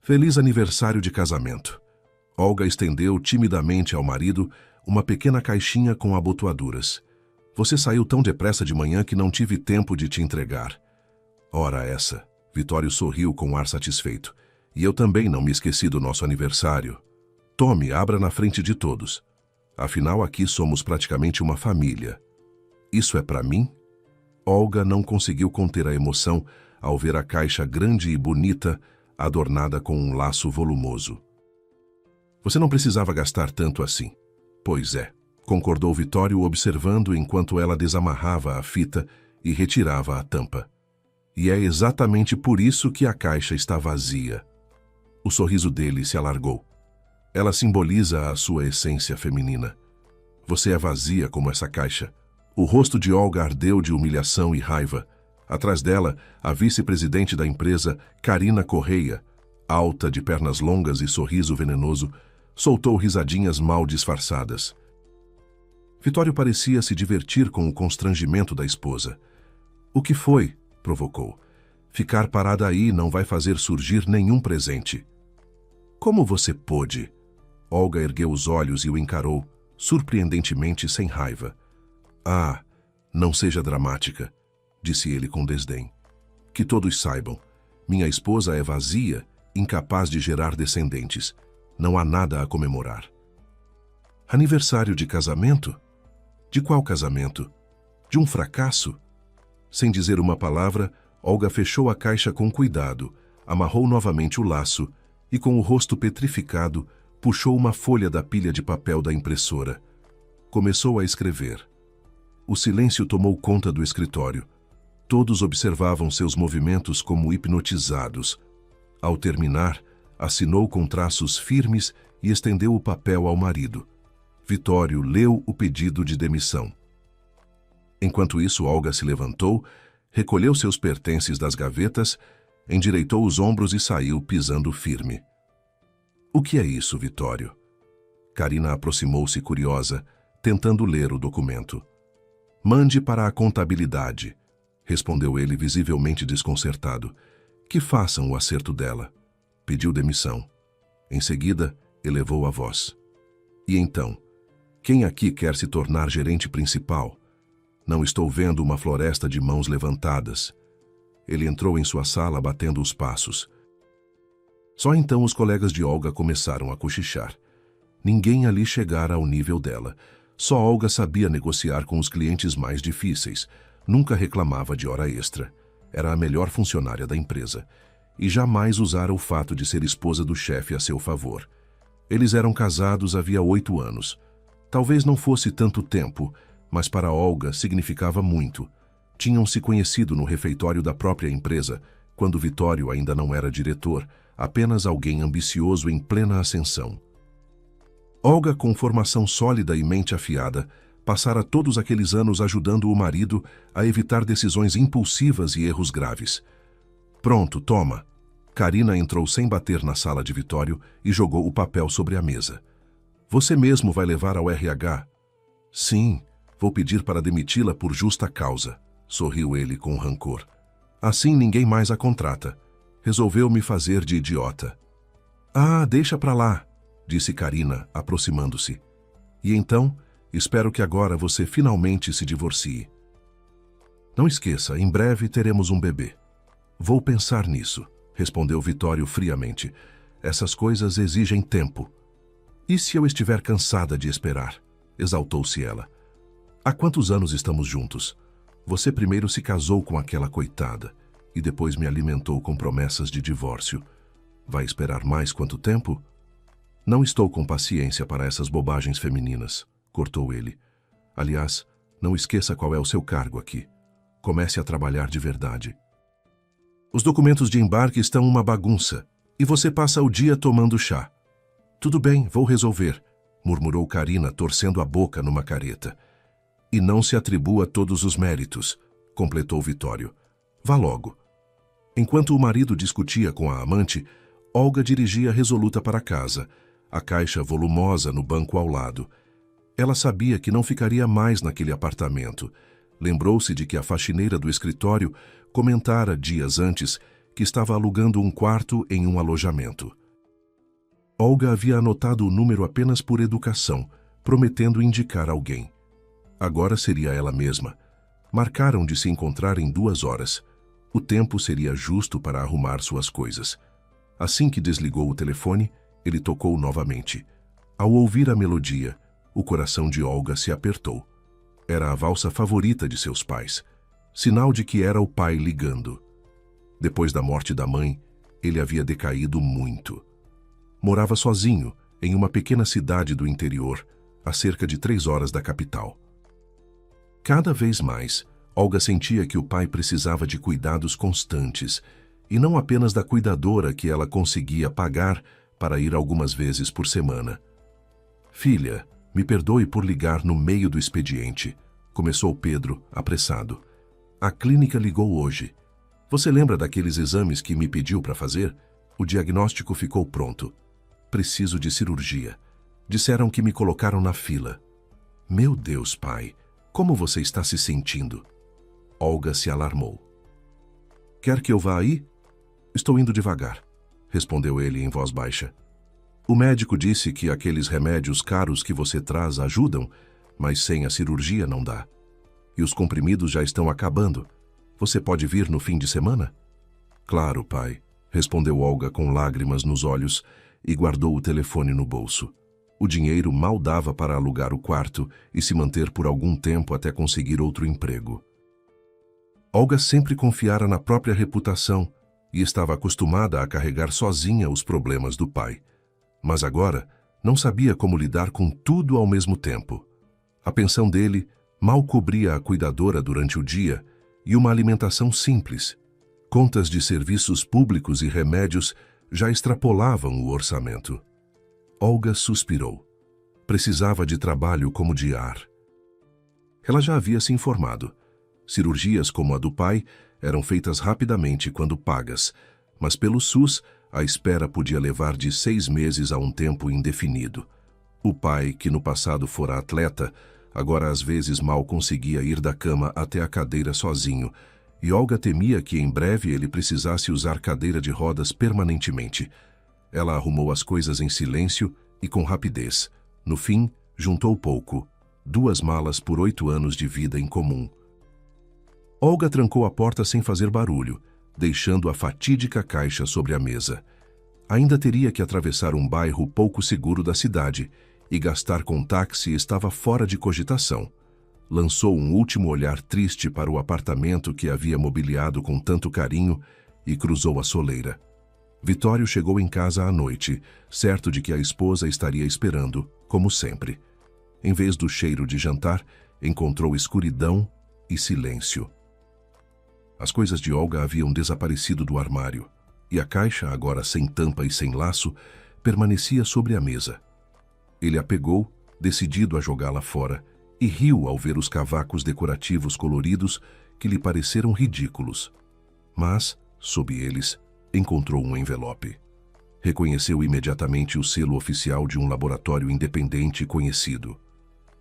Feliz aniversário de casamento. Olga estendeu timidamente ao marido uma pequena caixinha com abotoaduras. Você saiu tão depressa de manhã que não tive tempo de te entregar. Ora essa. Vitório sorriu com ar satisfeito. E eu também não me esqueci do nosso aniversário. Tome, abra na frente de todos. Afinal, aqui somos praticamente uma família. Isso é para mim? Olga não conseguiu conter a emoção ao ver a caixa grande e bonita, adornada com um laço volumoso. Você não precisava gastar tanto assim. Pois é, concordou Vitório observando enquanto ela desamarrava a fita e retirava a tampa. E é exatamente por isso que a caixa está vazia. O sorriso dele se alargou. Ela simboliza a sua essência feminina. Você é vazia como essa caixa. O rosto de Olga ardeu de humilhação e raiva. Atrás dela, a vice-presidente da empresa, Karina Correia, alta, de pernas longas e sorriso venenoso, soltou risadinhas mal disfarçadas. Vitório parecia se divertir com o constrangimento da esposa. O que foi? Provocou. Ficar parada aí não vai fazer surgir nenhum presente. Como você pôde? Olga ergueu os olhos e o encarou, surpreendentemente sem raiva. Ah, não seja dramática, disse ele com desdém. Que todos saibam, minha esposa é vazia, incapaz de gerar descendentes. Não há nada a comemorar. Aniversário de casamento? De qual casamento? De um fracasso? Sem dizer uma palavra, Olga fechou a caixa com cuidado, amarrou novamente o laço e, com o rosto petrificado, puxou uma folha da pilha de papel da impressora. Começou a escrever. O silêncio tomou conta do escritório. Todos observavam seus movimentos como hipnotizados. Ao terminar, assinou com traços firmes e estendeu o papel ao marido. Vitório leu o pedido de demissão. Enquanto isso, Olga se levantou, recolheu seus pertences das gavetas, endireitou os ombros e saiu pisando firme. O que é isso, Vitório? Karina aproximou-se curiosa, tentando ler o documento. Mande para a contabilidade, respondeu ele visivelmente desconcertado. Que façam o acerto dela. Pediu demissão. Em seguida, elevou a voz. E então, quem aqui quer se tornar gerente principal? Não estou vendo uma floresta de mãos levantadas. Ele entrou em sua sala batendo os passos. Só então os colegas de Olga começaram a cochichar. Ninguém ali chegara ao nível dela. Só Olga sabia negociar com os clientes mais difíceis. Nunca reclamava de hora extra. Era a melhor funcionária da empresa. E jamais usara o fato de ser esposa do chefe a seu favor. Eles eram casados havia 8 anos. Talvez não fosse tanto tempo, mas para Olga significava muito. Tinham se conhecido no refeitório da própria empresa, quando Vitório ainda não era diretor, apenas alguém ambicioso em plena ascensão. Olga, com formação sólida e mente afiada, passara todos aqueles anos ajudando o marido a evitar decisões impulsivas e erros graves. Pronto, toma. Karina entrou sem bater na sala de Vitório e jogou o papel sobre a mesa. Você mesmo vai levar ao RH? Sim, vou pedir para demiti-la por justa causa, sorriu ele com rancor. Assim ninguém mais a contrata. Resolveu me fazer de idiota. Ah, deixa pra lá, disse Karina, aproximando-se. E então, espero que agora você finalmente se divorcie. Não esqueça, em breve teremos um bebê. Vou pensar nisso, respondeu Vitório friamente. Essas coisas exigem tempo. E se eu estiver cansada de esperar? Exaltou-se ela. Há quantos anos estamos juntos? Você primeiro se casou com aquela coitada e depois me alimentou com promessas de divórcio. Vai esperar mais quanto tempo? Não estou com paciência para essas bobagens femininas, cortou ele. Aliás, não esqueça qual é o seu cargo aqui. Comece a trabalhar de verdade. Os documentos de embarque estão uma bagunça e você passa o dia tomando chá. Tudo bem, vou resolver, murmurou Karina, torcendo a boca numa careta. E não se atribua todos os méritos, completou Vitório. Vá logo. Enquanto o marido discutia com a amante, Olga dirigia resoluta para casa, a caixa volumosa no banco ao lado. Ela sabia que não ficaria mais naquele apartamento. Lembrou-se de que a faxineira do escritório comentara dias antes que estava alugando um quarto em um alojamento. Olga havia anotado o número apenas por educação, prometendo indicar alguém. Agora seria ela mesma. Marcaram de se encontrar em 2 horas. O tempo seria justo para arrumar suas coisas. Assim que desligou o telefone, ele tocou novamente. Ao ouvir a melodia, o coração de Olga se apertou. Era a valsa favorita de seus pais, sinal de que era o pai ligando. Depois da morte da mãe, ele havia decaído muito. Morava sozinho, em uma pequena cidade do interior, a cerca de 3 horas da capital. Cada vez mais, Olga sentia que o pai precisava de cuidados constantes, e não apenas da cuidadora que ela conseguia pagar para ir algumas vezes por semana. "Filha, me perdoe por ligar no meio do expediente", começou Pedro, apressado. "A clínica ligou hoje. Você lembra daqueles exames que me pediu para fazer? O diagnóstico ficou pronto. Preciso de cirurgia. Disseram que me colocaram na fila." "Meu Deus, pai, como você está se sentindo?" Olga se alarmou. "Quer que eu vá aí?" "Estou indo devagar", respondeu ele em voz baixa. "O médico disse que aqueles remédios caros que você traz ajudam, mas sem a cirurgia não dá. E os comprimidos já estão acabando. Você pode vir no fim de semana?" "Claro, pai", respondeu Olga com lágrimas nos olhos e guardou o telefone no bolso. O dinheiro mal dava para alugar o quarto e se manter por algum tempo até conseguir outro emprego. Olga sempre confiara na própria reputação e estava acostumada a carregar sozinha os problemas do pai. Mas agora não sabia como lidar com tudo ao mesmo tempo. A pensão dele mal cobria a cuidadora durante o dia e uma alimentação simples. Contas de serviços públicos e remédios já extrapolavam o orçamento. Olga suspirou. Precisava de trabalho como de ar. Ela já havia se informado. Cirurgias como a do pai eram feitas rapidamente quando pagas, mas pelo SUS a espera podia levar de 6 meses a um tempo indefinido. O pai, que no passado fora atleta, agora às vezes mal conseguia ir da cama até a cadeira sozinho, e Olga temia que em breve ele precisasse usar cadeira de rodas permanentemente. Ela arrumou as coisas em silêncio e com rapidez. No fim, juntou pouco, 2 malas por 8 anos de vida em comum. Olga trancou a porta sem fazer barulho, deixando a fatídica caixa sobre a mesa. Ainda teria que atravessar um bairro pouco seguro da cidade, e gastar com táxi estava fora de cogitação. Lançou um último olhar triste para o apartamento que havia mobiliado com tanto carinho e cruzou a soleira. Vitório chegou em casa à noite, certo de que a esposa estaria esperando, como sempre. Em vez do cheiro de jantar, encontrou escuridão e silêncio. As coisas de Olga haviam desaparecido do armário, e a caixa, agora sem tampa e sem laço, permanecia sobre a mesa. Ele a pegou, decidido a jogá-la fora, e riu ao ver os cavacos decorativos coloridos que lhe pareceram ridículos. Mas, sob eles, encontrou um envelope. Reconheceu imediatamente o selo oficial de um laboratório independente conhecido.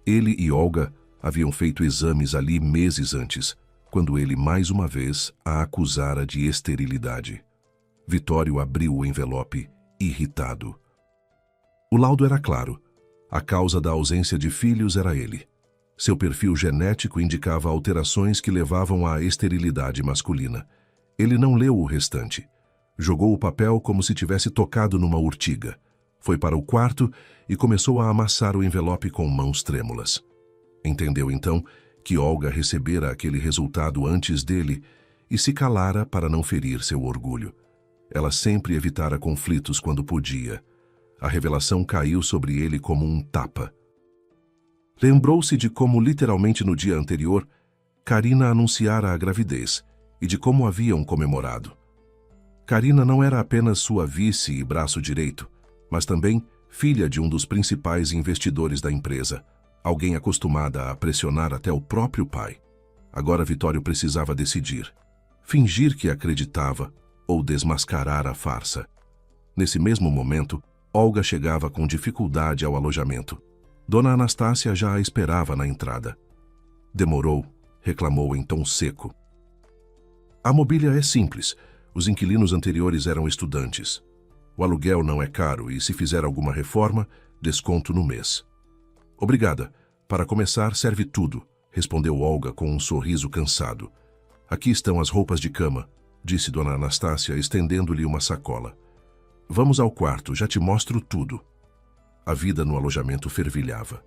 Ele e Olga haviam feito exames ali meses antes, quando ele mais uma vez a acusara de esterilidade. Vitório abriu o envelope, irritado. O laudo era claro. A causa da ausência de filhos era ele. Seu perfil genético indicava alterações que levavam à esterilidade masculina. Ele não leu o restante. Jogou o papel como se tivesse tocado numa urtiga. Foi para o quarto e começou a amassar o envelope com mãos trêmulas. Entendeu então que Olga recebera aquele resultado antes dele e se calara para não ferir seu orgulho. Ela sempre evitara conflitos quando podia. A revelação caiu sobre ele como um tapa. Lembrou-se de como, literalmente no dia anterior, Karina anunciara a gravidez e de como haviam comemorado. Karina não era apenas sua vice e braço direito, mas também filha de um dos principais investidores da empresa, alguém acostumada a pressionar até o próprio pai. Agora Vitório precisava decidir: fingir que acreditava ou desmascarar a farsa. Nesse mesmo momento, Olga chegava com dificuldade ao alojamento. Dona Anastácia já a esperava na entrada. Demorou, reclamou em tom seco. A mobília é simples. Os inquilinos anteriores eram estudantes. O aluguel não é caro e, se fizer alguma reforma, desconto no mês. Obrigada. Para começar, serve tudo, respondeu Olga com um sorriso cansado. Aqui estão as roupas de cama, disse Dona Anastácia, estendendo-lhe uma sacola. Vamos ao quarto, já te mostro tudo. A vida no alojamento fervilhava.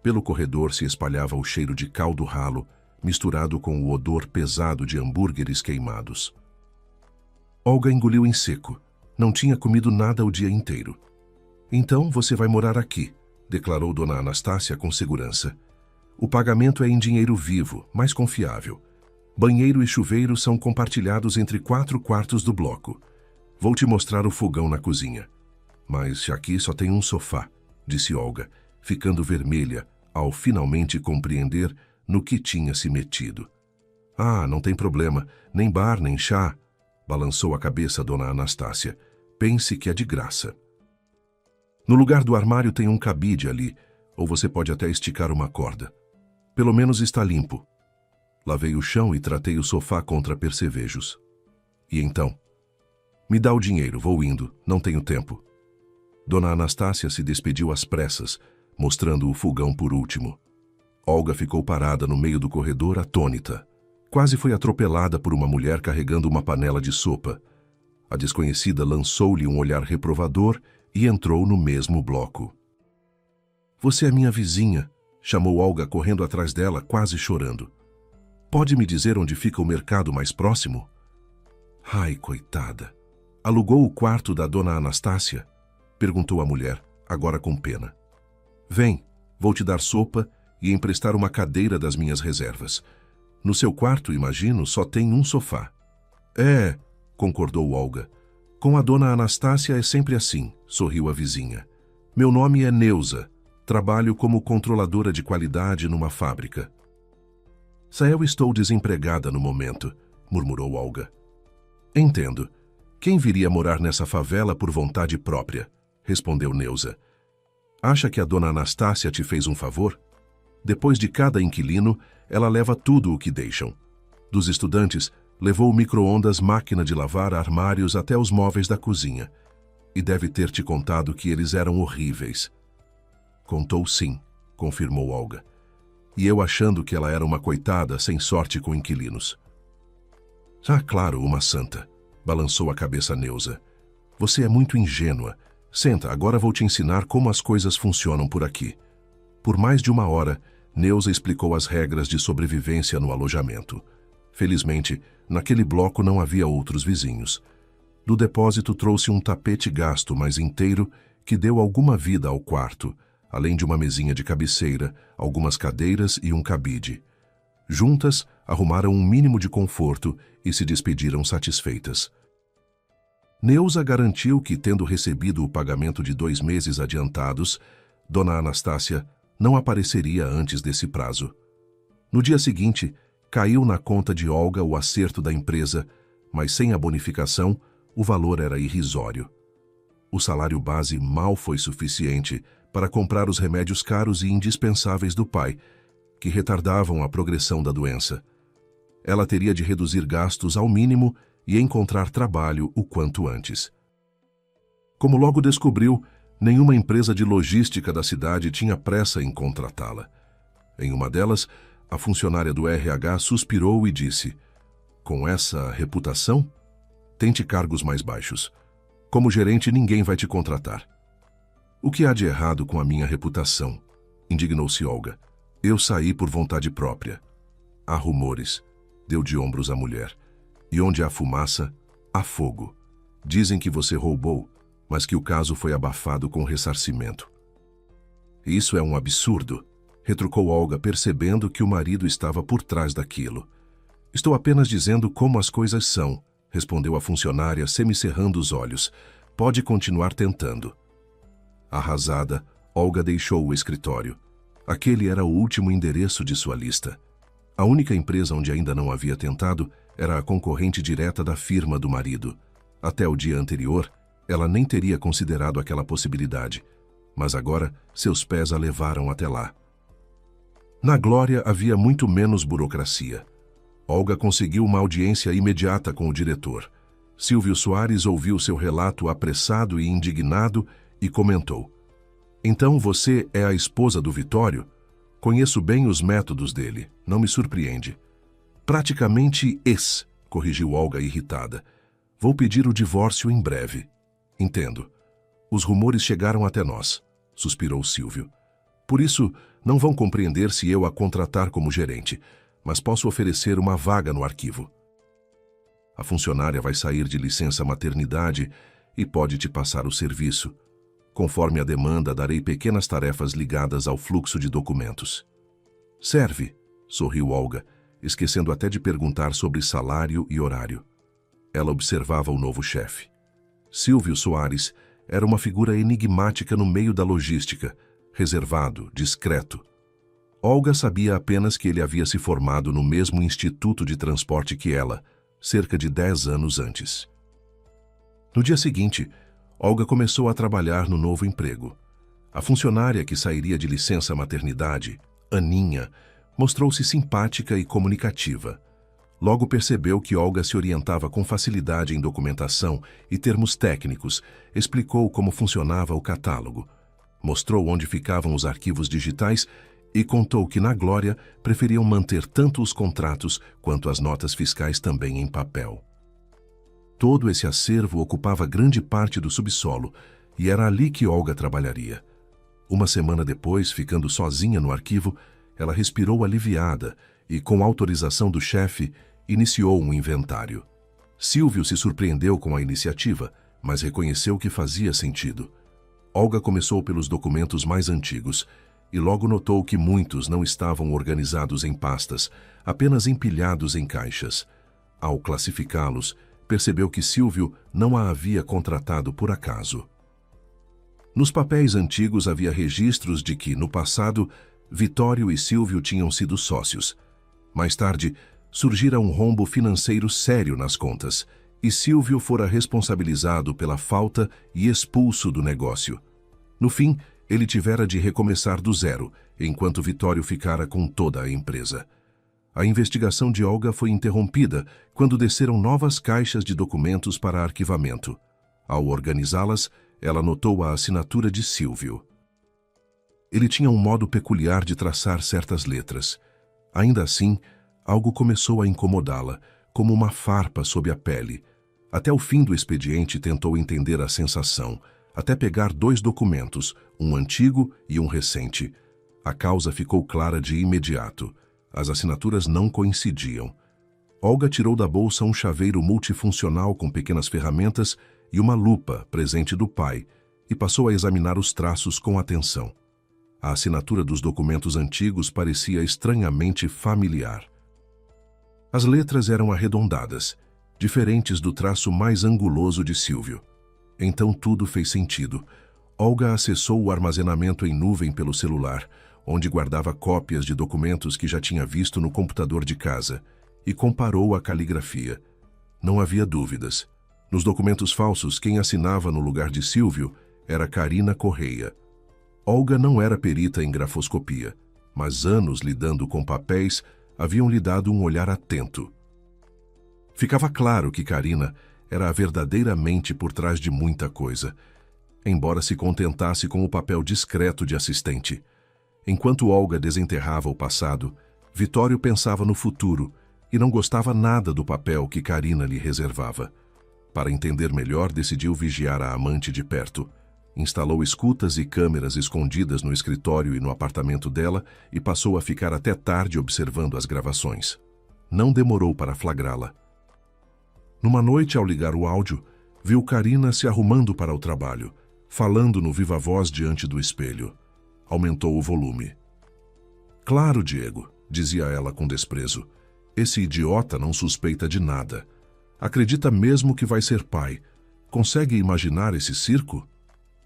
Pelo corredor se espalhava o cheiro de caldo ralo, misturado com o odor pesado de hambúrgueres queimados. Olga engoliu em seco. Não tinha comido nada o dia inteiro. Então você vai morar aqui, declarou Dona Anastácia com segurança. O pagamento é em dinheiro vivo, mais confiável. Banheiro e chuveiro são compartilhados entre 4 quartos do bloco. Vou te mostrar o fogão na cozinha. Mas aqui só tem um sofá, disse Olga, ficando vermelha ao finalmente compreender no que tinha se metido. Ah, não tem problema, nem bar, nem chá, balançou a cabeça Dona Anastácia. Pense que é de graça. No lugar do armário tem um cabide ali, ou você pode até esticar uma corda. Pelo menos está limpo. Lavei o chão e tratei o sofá contra percevejos. E então? Me dá o dinheiro, vou indo, não tenho tempo. Dona Anastácia se despediu às pressas, mostrando o fogão por último. Olga ficou parada no meio do corredor, atônita. Quase foi atropelada por uma mulher carregando uma panela de sopa. A desconhecida lançou-lhe um olhar reprovador e entrou no mesmo bloco. Você é minha vizinha, chamou Olga correndo atrás dela, quase chorando. Pode me dizer onde fica o mercado mais próximo? Ai, coitada. Alugou o quarto da Dona Anastácia? Perguntou a mulher, agora com pena. Vem, vou te dar sopa e emprestar uma cadeira das minhas reservas. No seu quarto, imagino, só tem um sofá. É, concordou Olga. Com a Dona Anastácia é sempre assim, sorriu a vizinha. Meu nome é Neuza. Trabalho como controladora de qualidade numa fábrica. Eu estou desempregada no momento, murmurou Olga. Entendo. Quem viria morar nessa favela por vontade própria? Respondeu Neuza. Acha que a Dona Anastácia te fez um favor? Depois de cada inquilino, ela leva tudo o que deixam. Dos estudantes, levou o micro-ondas, máquina de lavar, armários até os móveis da cozinha. E deve ter te contado que eles eram horríveis. Contou sim, confirmou Olga. E eu achando que ela era uma coitada sem sorte com inquilinos. Ah, claro, uma santa, balançou a cabeça Neuza. Você é muito ingênua. Senta, agora vou te ensinar como as coisas funcionam por aqui. Por mais de 1 hora, Neuza explicou as regras de sobrevivência no alojamento. Felizmente, naquele bloco não havia outros vizinhos. Do depósito trouxe um tapete gasto, mas inteiro, que deu alguma vida ao quarto, além de uma mesinha de cabeceira, algumas cadeiras e um cabide. Juntas, arrumaram um mínimo de conforto e se despediram satisfeitas. Neuza garantiu que, tendo recebido o pagamento de 2 meses adiantados, Dona Anastácia não apareceria antes desse prazo. No dia seguinte, caiu na conta de Olga o acerto da empresa, mas sem a bonificação, o valor era irrisório. O salário base mal foi suficiente para comprar os remédios caros e indispensáveis do pai, que retardavam a progressão da doença. Ela teria de reduzir gastos ao mínimo e encontrar trabalho o quanto antes. Como logo descobriu, nenhuma empresa de logística da cidade tinha pressa em contratá-la. Em uma delas, a funcionária do RH suspirou e disse: com essa reputação, tente cargos mais baixos. Como gerente, ninguém vai te contratar. O que há de errado com a minha reputação? Indignou-se Olga. Eu saí por vontade própria. Há rumores, deu de ombros a mulher. E onde há fumaça, há fogo. Dizem que você roubou, mas que o caso foi abafado com ressarcimento. Isso é um absurdo, retrucou Olga, percebendo que o marido estava por trás daquilo. Estou apenas dizendo como as coisas são, respondeu a funcionária, semicerrando os olhos. Pode continuar tentando. Arrasada, Olga deixou o escritório. Aquele era o último endereço de sua lista. A única empresa onde ainda não havia tentado era a concorrente direta da firma do marido. Até o dia anterior, ela nem teria considerado aquela possibilidade, mas agora seus pés a levaram até lá. Na Glória havia muito menos burocracia. Olga conseguiu uma audiência imediata com o diretor. Silvio Soares ouviu seu relato apressado e indignado e comentou: "Então você é a esposa do Vitório? Conheço bem os métodos dele, não me surpreende." "Praticamente corrigiu Olga irritada. "Vou pedir o divórcio em breve." "Entendo. Os rumores chegaram até nós", suspirou Silvio. "Por isso, não vão compreender se eu a contratar como gerente, mas posso oferecer uma vaga no arquivo. A funcionária vai sair de licença maternidade e pode te passar o serviço. Conforme a demanda, darei pequenas tarefas ligadas ao fluxo de documentos." "Serve", sorriu Olga, esquecendo até de perguntar sobre salário e horário. Ela observava o novo chefe. Silvio Soares era uma figura enigmática no meio da logística, reservado, discreto. Olga sabia apenas que ele havia se formado no mesmo instituto de transporte que ela, cerca de 10 anos antes. No dia seguinte, Olga começou a trabalhar no novo emprego. A funcionária que sairia de licença maternidade, Aninha, mostrou-se simpática e comunicativa. Logo percebeu que Olga se orientava com facilidade em documentação e termos técnicos, explicou como funcionava o catálogo, mostrou onde ficavam os arquivos digitais e contou que na Glória preferiam manter tanto os contratos quanto as notas fiscais também em papel. Todo esse acervo ocupava grande parte do subsolo e era ali que Olga trabalharia. Uma semana depois, ficando sozinha no arquivo, ela respirou aliviada e, com autorização do chefe, iniciou um inventário. Silvio se surpreendeu com a iniciativa, mas reconheceu que fazia sentido. Olga começou pelos documentos mais antigos e logo notou que muitos não estavam organizados em pastas, apenas empilhados em caixas. Ao classificá-los, percebeu que Silvio não a havia contratado por acaso. Nos papéis antigos havia registros de que, no passado, Vitório e Silvio tinham sido sócios. Mais tarde, surgira um rombo financeiro sério nas contas, e Silvio fora responsabilizado pela falta e expulso do negócio. No fim, ele tivera de recomeçar do zero, enquanto Vitório ficara com toda a empresa. A investigação de Olga foi interrompida quando desceram novas caixas de documentos para arquivamento. Ao organizá-las, ela notou a assinatura de Silvio. Ele tinha um modo peculiar de traçar certas letras. Ainda assim, algo começou a incomodá-la, como uma farpa sob a pele. Até o fim do expediente tentou entender a sensação, até pegar 2 documentos, um antigo e um recente. A causa ficou clara de imediato. As assinaturas não coincidiam. Olga tirou da bolsa um chaveiro multifuncional com pequenas ferramentas e uma lupa, presente do pai, e passou a examinar os traços com atenção. A assinatura dos documentos antigos parecia estranhamente familiar. As letras eram arredondadas, diferentes do traço mais anguloso de Silvio. Então tudo fez sentido. Olga acessou o armazenamento em nuvem pelo celular, onde guardava cópias de documentos que já tinha visto no computador de casa, e comparou a caligrafia. Não havia dúvidas. Nos documentos falsos, quem assinava no lugar de Silvio era Carina Correia. Olga não era perita em grafoscopia, mas anos lidando com papéis haviam lhe dado um olhar atento. Ficava claro que Carina era a verdadeira mente por trás de muita coisa, embora se contentasse com o papel discreto de assistente. Enquanto Olga desenterrava o passado, Vitório pensava no futuro e não gostava nada do papel que Carina lhe reservava. Para entender melhor, decidiu vigiar a amante de perto. Instalou escutas e câmeras escondidas no escritório e no apartamento dela e passou a ficar até tarde observando as gravações. Não demorou para flagrá-la. Numa noite, ao ligar o áudio, viu Carina se arrumando para o trabalho, falando no viva-voz diante do espelho. Aumentou o volume. "Claro, Diego", dizia ela com desprezo. "Esse idiota não suspeita de nada. Acredita mesmo que vai ser pai. Consegue imaginar esse circo?"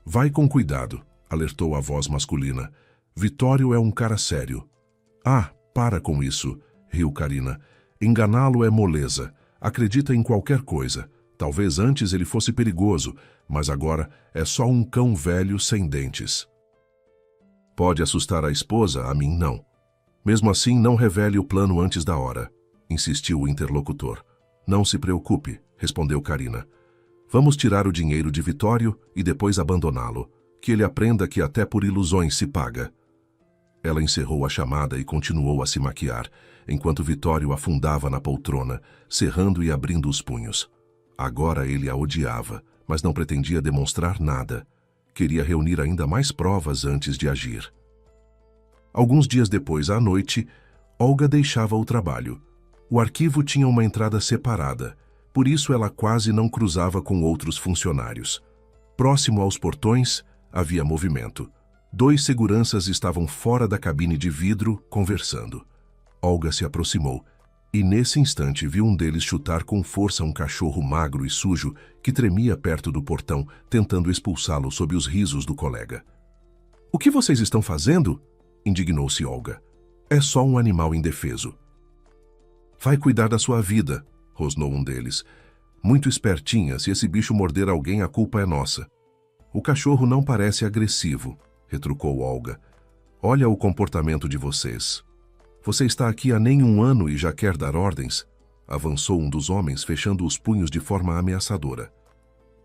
"Vai com cuidado", alertou a voz masculina. "Vitório é um cara sério." "Ah, para com isso", riu Carina. "Enganá-lo é moleza. Acredita em qualquer coisa. Talvez antes ele fosse perigoso, mas agora é só um cão velho sem dentes." "Pode assustar a esposa, a mim não. Mesmo assim, não revele o plano antes da hora", insistiu o interlocutor. "Não se preocupe, respondeu Karina. Vamos tirar o dinheiro de Vitório e depois abandoná-lo, que ele aprenda que até por ilusões se paga. Ela encerrou a chamada e continuou a se maquiar, enquanto Vitório afundava na poltrona, cerrando e abrindo os punhos. Agora ele a odiava, mas não pretendia demonstrar nada. Queria reunir ainda mais provas antes de agir. Alguns dias depois, à noite, Olga deixava o trabalho. O arquivo tinha uma entrada separada, por isso ela quase não cruzava com outros funcionários. Próximo aos portões, havia movimento. 2 seguranças estavam fora da cabine de vidro, conversando. Olga se aproximou e, nesse instante, viu um deles chutar com força um cachorro magro e sujo que tremia perto do portão, tentando expulsá-lo sob os risos do colega. — O que vocês estão fazendo? Indignou-se Olga. É só um animal indefeso. Vai cuidar da sua vida, rosnou um deles. Muito espertinha, se esse bicho morder alguém, a culpa é nossa. O cachorro não parece agressivo, retrucou Olga. Olha o comportamento de vocês. Você está aqui há nem 1 ano e já quer dar ordens? Avançou um dos homens, fechando os punhos de forma ameaçadora.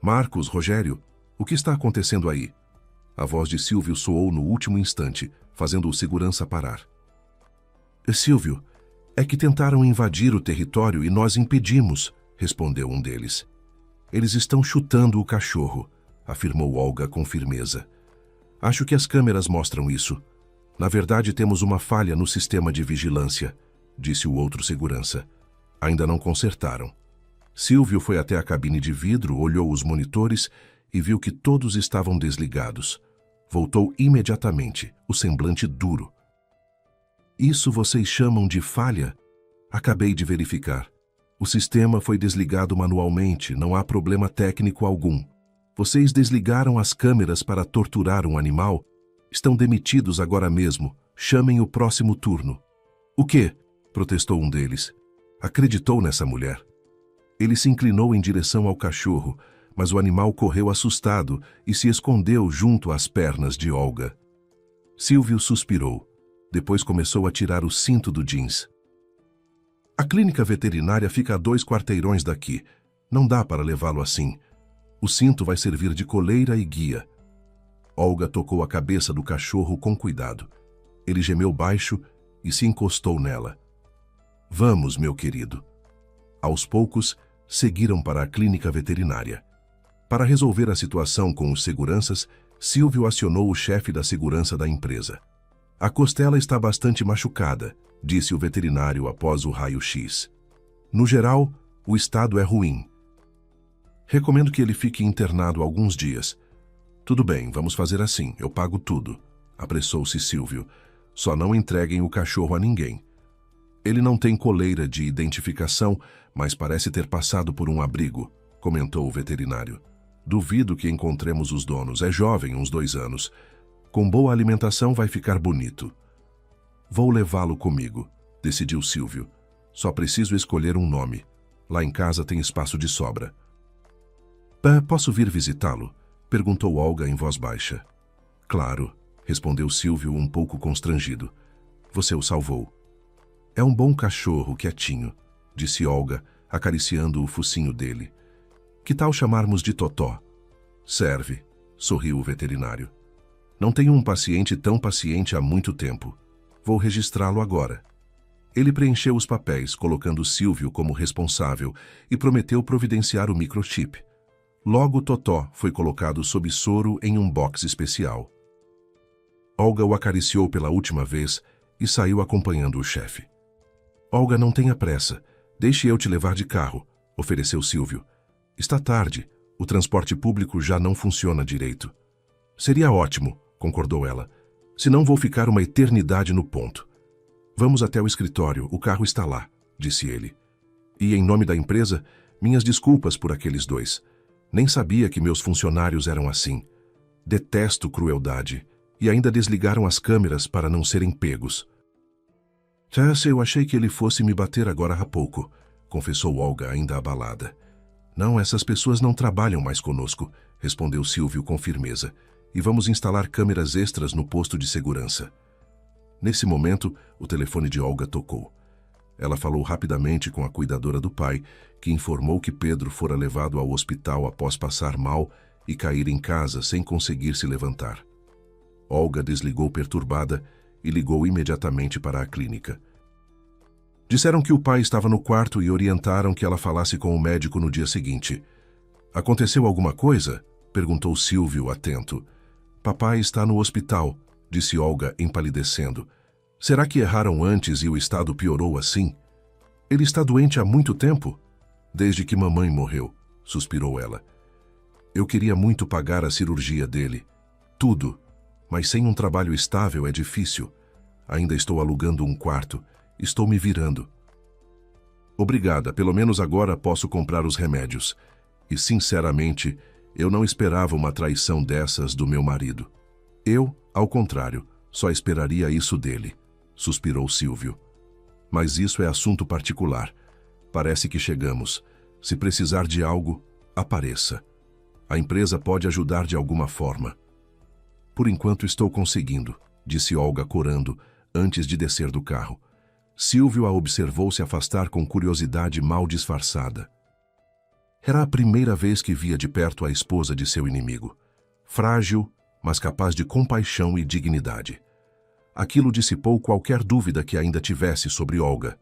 Marcos, Rogério, o que está acontecendo aí? A voz de Silvio soou no último instante, fazendo o segurança parar. Silvio, é que tentaram invadir o território e nós impedimos, respondeu um deles. Eles estão chutando o cachorro, afirmou Olga com firmeza. Acho que as câmeras mostram isso. Na verdade, temos uma falha no sistema de vigilância, disse o outro segurança. Ainda não consertaram. Silvio foi até a cabine de vidro, olhou os monitores e viu que todos estavam desligados. Voltou imediatamente, o semblante duro. Isso vocês chamam de falha? Acabei de verificar. O sistema foi desligado manualmente, não há problema técnico algum. Vocês desligaram as câmeras para torturar um animal? Estão demitidos agora mesmo. Chamem o próximo turno. O quê? Protestou um deles. Acreditou nessa mulher. Ele se inclinou em direção ao cachorro, mas o animal correu assustado e se escondeu junto às pernas de Olga. Silvio suspirou. Depois começou a tirar o cinto do jeans. A clínica veterinária fica a 2 quarteirões daqui. Não dá para levá-lo assim. O cinto vai servir de coleira e guia. Olga tocou a cabeça do cachorro com cuidado. Ele gemeu baixo e se encostou nela. Vamos, meu querido. Aos poucos, seguiram para a clínica veterinária. Para resolver a situação com os seguranças, Silvio acionou o chefe da segurança da empresa. A costela está bastante machucada, disse o veterinário após o raio-x. No geral, o estado é ruim. Recomendo que ele fique internado alguns dias. Tudo bem, vamos fazer assim, eu pago tudo, apressou-se Silvio. Só não entreguem o cachorro a ninguém. Ele não tem coleira de identificação, mas parece ter passado por um abrigo, comentou o veterinário. Duvido que encontremos os donos, é jovem, uns 2 anos. Com boa alimentação vai ficar bonito. Vou levá-lo comigo, decidiu Silvio. Só preciso escolher um nome. Lá em casa tem espaço de sobra. Posso vir visitá-lo? Perguntou Olga em voz baixa. Claro, respondeu Silvio um pouco constrangido. Você o salvou. É um bom cachorro, quietinho, disse Olga, acariciando o focinho dele. Que tal chamarmos de Totó? Serve, sorriu o veterinário. Não tenho um paciente tão paciente há muito tempo. Vou registrá-lo agora. Ele preencheu os papéis, colocando Silvio como responsável e prometeu providenciar o microchip. Logo, Totó foi colocado sob soro em um box especial. Olga o acariciou pela última vez e saiu acompanhando o chefe. Olga, não tenha pressa. Deixe eu te levar de carro, ofereceu Silvio. Está tarde. O transporte público já não funciona direito. Seria ótimo, concordou ela. Senão vou ficar uma eternidade no ponto. Vamos até o escritório, o carro está lá, disse ele. E em nome da empresa, minhas desculpas por aqueles 2. Nem sabia que meus funcionários eram assim. Detesto crueldade. E ainda desligaram as câmeras para não serem pegos. Eu achei que ele fosse me bater agora há pouco, confessou Olga, ainda abalada. Não, essas pessoas não trabalham mais conosco, respondeu Silvio com firmeza. E vamos instalar câmeras extras no posto de segurança. Nesse momento, o telefone de Olga tocou. Ela falou rapidamente com a cuidadora do pai, que informou que Pedro fora levado ao hospital após passar mal e cair em casa sem conseguir se levantar. Olga desligou perturbada e ligou imediatamente para a clínica. Disseram que o pai estava no quarto e orientaram que ela falasse com o médico no dia seguinte. Aconteceu alguma coisa? Perguntou Silvio, atento. Papai está no hospital, disse Olga, empalidecendo. Será que erraram antes e o estado piorou assim? Ele está doente há muito tempo? Desde que mamãe morreu, suspirou ela. Eu queria muito pagar a cirurgia dele. Tudo. Mas sem um trabalho estável é difícil. Ainda estou alugando um quarto. Estou me virando. Obrigada, pelo menos agora posso comprar os remédios. E, sinceramente, eu não esperava uma traição dessas do meu marido. Eu, ao contrário, só esperaria isso dele, suspirou Silvio. Mas isso é assunto particular. Parece que chegamos. Se precisar de algo, apareça. A empresa pode ajudar de alguma forma. Por enquanto estou conseguindo, disse Olga corando, antes de descer do carro. Silvio a observou se afastar com curiosidade mal disfarçada. Era a primeira vez que via de perto a esposa de seu inimigo. Frágil, mas capaz de compaixão e dignidade. Aquilo dissipou qualquer dúvida que ainda tivesse sobre Olga.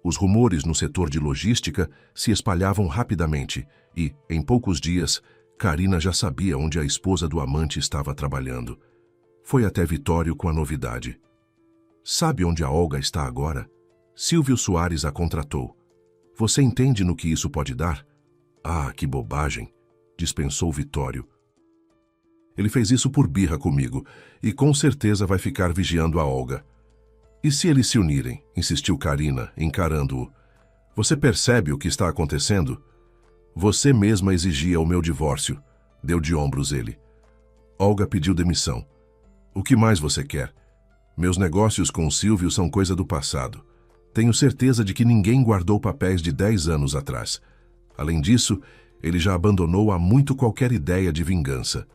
Os rumores no setor de logística se espalhavam rapidamente e, em poucos dias, Karina já sabia onde a esposa do amante estava trabalhando. Foi até Vitório com a novidade. Sabe onde a Olga está agora? Silvio Soares a contratou. Você entende no que isso pode dar? Ah, que bobagem, dispensou Vitório. Ele fez isso por birra comigo e com certeza vai ficar vigiando a Olga. E se eles se unirem? Insistiu Karina, encarando-o. Você percebe o que está acontecendo? Você mesma exigia o meu divórcio, deu de ombros ele. Olga pediu demissão. O que mais você quer? Meus negócios com o Silvio são coisa do passado. Tenho certeza de que ninguém guardou papéis de 10 anos atrás. Além disso, ele já abandonou há muito qualquer ideia de vingança.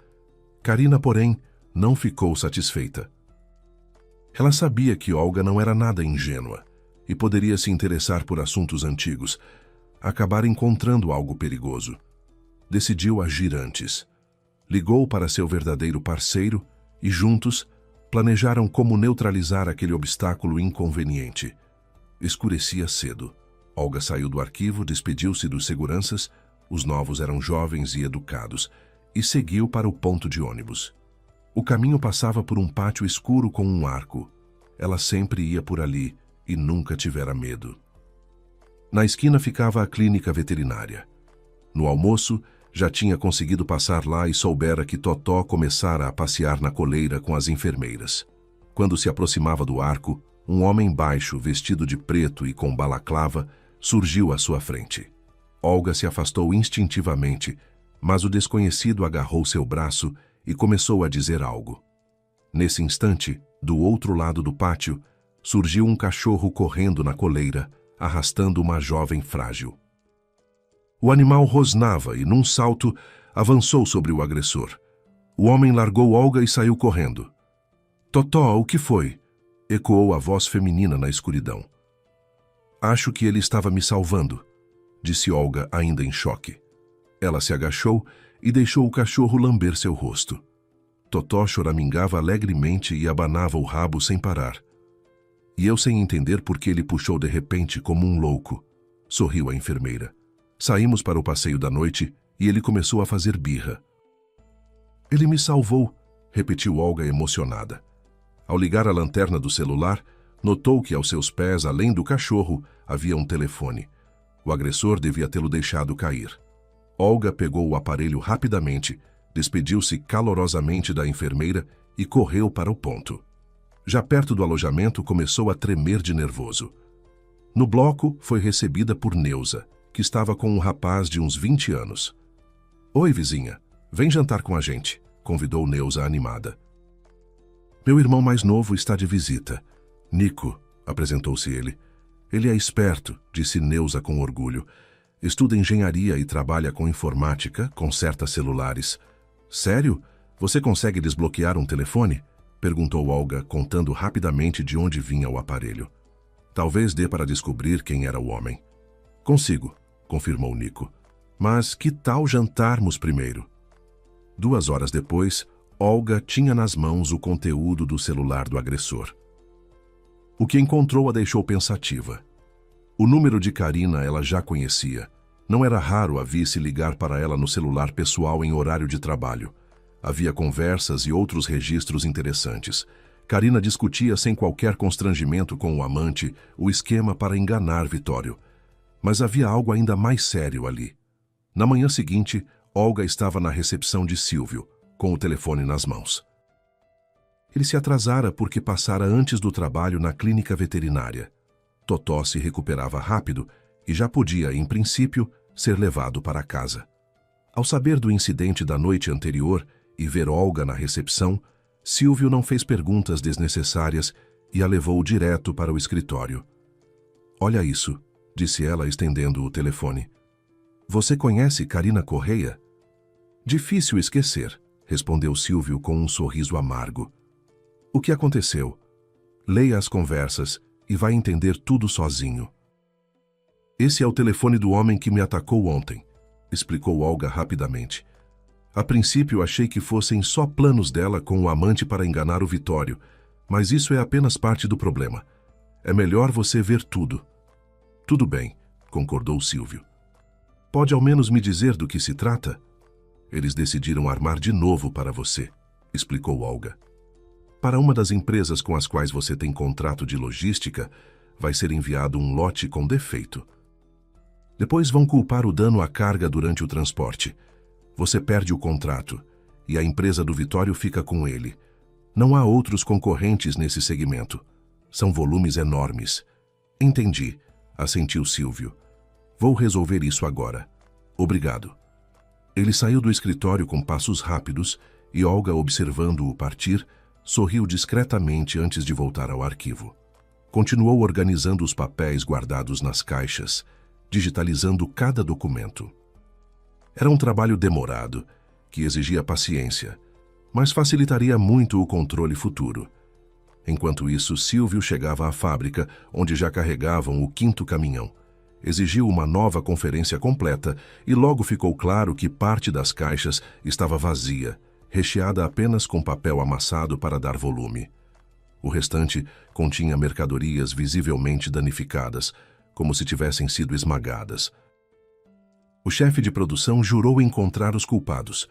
Karina, porém, não ficou satisfeita. Ela sabia que Olga não era nada ingênua e poderia se interessar por assuntos antigos, acabar encontrando algo perigoso. Decidiu agir antes. Ligou para seu verdadeiro parceiro e, juntos, planejaram como neutralizar aquele obstáculo inconveniente. Escurecia cedo. Olga saiu do arquivo, despediu-se dos seguranças, os novos eram jovens e educados, e seguiu para o ponto de ônibus. O caminho passava por um pátio escuro com um arco. Ela sempre ia por ali e nunca tivera medo. Na esquina ficava a clínica veterinária. No almoço, já tinha conseguido passar lá e soubera que Totó começara a passear na coleira com as enfermeiras. Quando se aproximava do arco, um homem baixo, vestido de preto e com balaclava, surgiu à sua frente. Olga se afastou instintivamente, mas o desconhecido agarrou seu braço e começou a dizer algo. Nesse instante, do outro lado do pátio, surgiu um cachorro correndo na coleira, arrastando uma jovem frágil. O animal rosnava e, num salto, avançou sobre o agressor. O homem largou Olga e saiu correndo. Totó, o que foi? Ecoou a voz feminina na escuridão. Acho que ele estava me salvando, disse Olga, ainda em choque. Ela se agachou e deixou o cachorro lamber seu rosto. Totó choramingava alegremente e abanava o rabo sem parar. E eu sem entender por que ele puxou de repente como um louco. Sorriu a enfermeira. Saímos para o passeio da noite e ele começou a fazer birra. Ele me salvou, repetiu Olga emocionada. Ao ligar a lanterna do celular, notou que aos seus pés, além do cachorro, havia um telefone. O agressor devia tê-lo deixado cair. Olga pegou o aparelho rapidamente, despediu-se calorosamente da enfermeira e correu para o ponto. Já perto do alojamento, começou a tremer de nervoso. No bloco, foi recebida por Neuza, que estava com um rapaz de uns 20 anos. Oi, vizinha, vem jantar com a gente, convidou Neuza animada. Meu irmão mais novo está de visita. Nico, apresentou-se ele. Ele é esperto, disse Neuza com orgulho. Estuda engenharia e trabalha com informática, conserta celulares. Sério? Você consegue desbloquear um telefone? Perguntou Olga, contando rapidamente de onde vinha o aparelho. Talvez dê para descobrir quem era o homem. Consigo, confirmou Nico. Mas que tal jantarmos primeiro? 2 horas depois, Olga tinha nas mãos o conteúdo do celular do agressor. O que encontrou a deixou pensativa. O número de Karina ela já conhecia. Não era raro a visse ligar para ela no celular pessoal em horário de trabalho. Havia conversas e outros registros interessantes. Karina discutia sem qualquer constrangimento com o amante o esquema para enganar Vitório. Mas havia algo ainda mais sério ali. Na manhã seguinte, Olga estava na recepção de Silvio, com o telefone nas mãos. Ele se atrasara porque passara antes do trabalho na clínica veterinária. Totó se recuperava rápido e já podia, em princípio, ser levado para casa. Ao saber do incidente da noite anterior e ver Olga na recepção, Silvio não fez perguntas desnecessárias e a levou direto para o escritório. "Olha isso", disse ela, estendendo o telefone. "Você conhece Karina Correia?" "Difícil esquecer", respondeu Silvio com um sorriso amargo. "O que aconteceu? Leia as conversas e vai entender tudo sozinho." "Esse é o telefone do homem que me atacou ontem", explicou Olga rapidamente. "A princípio achei que fossem só planos dela com o amante para enganar o Vitório, mas isso é apenas parte do problema. É melhor você ver tudo." "Tudo bem", concordou Silvio. "Pode ao menos me dizer do que se trata?" "Eles decidiram armar de novo para você", explicou Olga. "Para uma das empresas com as quais você tem contrato de logística, vai ser enviado um lote com defeito. Depois vão culpar o dano à carga durante o transporte. Você perde o contrato e a empresa do Vitório fica com ele. Não há outros concorrentes nesse segmento. São volumes enormes." "Entendi", assentiu Silvio. "Vou resolver isso agora. Obrigado." Ele saiu do escritório com passos rápidos e Olga, observando-o partir, sorriu discretamente antes de voltar ao arquivo. Continuou organizando os papéis guardados nas caixas, digitalizando cada documento. Era um trabalho demorado, que exigia paciência, mas facilitaria muito o controle futuro. Enquanto isso, Silvio chegava à fábrica, onde já carregavam o 5º caminhão. Exigiu uma nova conferência completa e logo ficou claro que parte das caixas estava vazia, recheada apenas com papel amassado para dar volume. O restante continha mercadorias visivelmente danificadas, como se tivessem sido esmagadas. O chefe de produção jurou encontrar os culpados,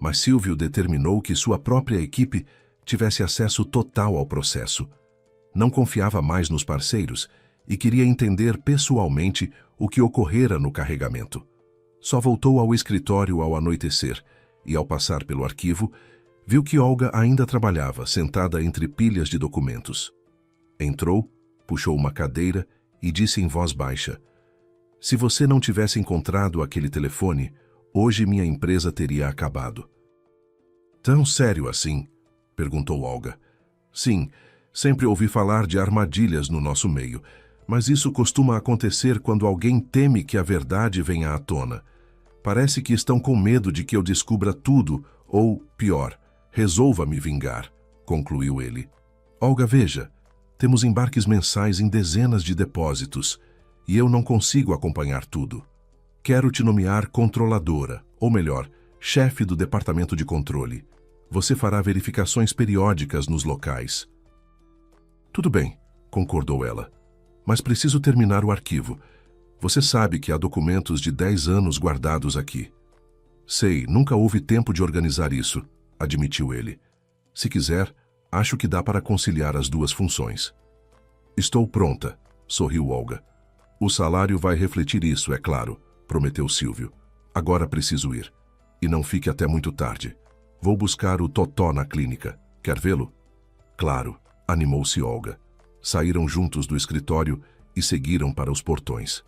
mas Silvio determinou que sua própria equipe tivesse acesso total ao processo. Não confiava mais nos parceiros e queria entender pessoalmente o que ocorrera no carregamento. Só voltou ao escritório ao anoitecer e, ao passar pelo arquivo, viu que Olga ainda trabalhava, sentada entre pilhas de documentos. Entrou, puxou uma cadeira e disse em voz baixa: "Se você não tivesse encontrado aquele telefone, hoje minha empresa teria acabado." "Tão sério assim?" perguntou Olga. "Sim, sempre ouvi falar de armadilhas no nosso meio, mas isso costuma acontecer quando alguém teme que a verdade venha à tona. Parece que estão com medo de que eu descubra tudo, ou, pior, resolva me vingar", concluiu ele. "Olga, veja, temos embarques mensais em dezenas de depósitos, e eu não consigo acompanhar tudo. Quero te nomear controladora, ou melhor, chefe do departamento de controle. Você fará verificações periódicas nos locais." "Tudo bem", concordou ela, "mas preciso terminar o arquivo. Você sabe que há documentos de 10 anos guardados aqui." "Sei, nunca houve tempo de organizar isso", admitiu ele. "Se quiser, acho que dá para conciliar as duas funções." "Estou pronta", sorriu Olga. "O salário vai refletir isso, é claro", prometeu Silvio. "Agora preciso ir. E não fique até muito tarde. Vou buscar o Totó na clínica. Quer vê-lo?" "Claro", animou-se Olga. Saíram juntos do escritório e seguiram para os portões.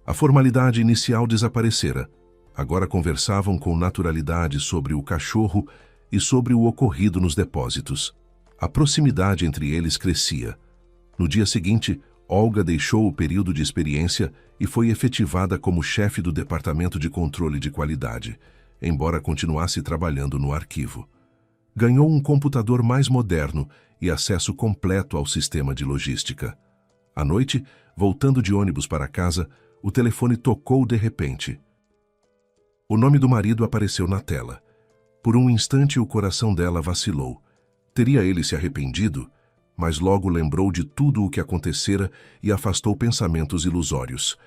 A formalidade inicial desaparecera. Agora conversavam com naturalidade sobre o cachorro e sobre o ocorrido nos depósitos. A proximidade entre eles crescia. No dia seguinte, Olga deixou o período de experiência e foi efetivada como chefe do Departamento de Controle de Qualidade, embora continuasse trabalhando no arquivo. Ganhou um computador mais moderno e acesso completo ao sistema de logística. À noite, voltando de ônibus para casa, o telefone tocou de repente. O nome do marido apareceu na tela. Por um instante o coração dela vacilou. Teria ele se arrependido? Mas logo lembrou de tudo o que acontecera e afastou pensamentos ilusórios.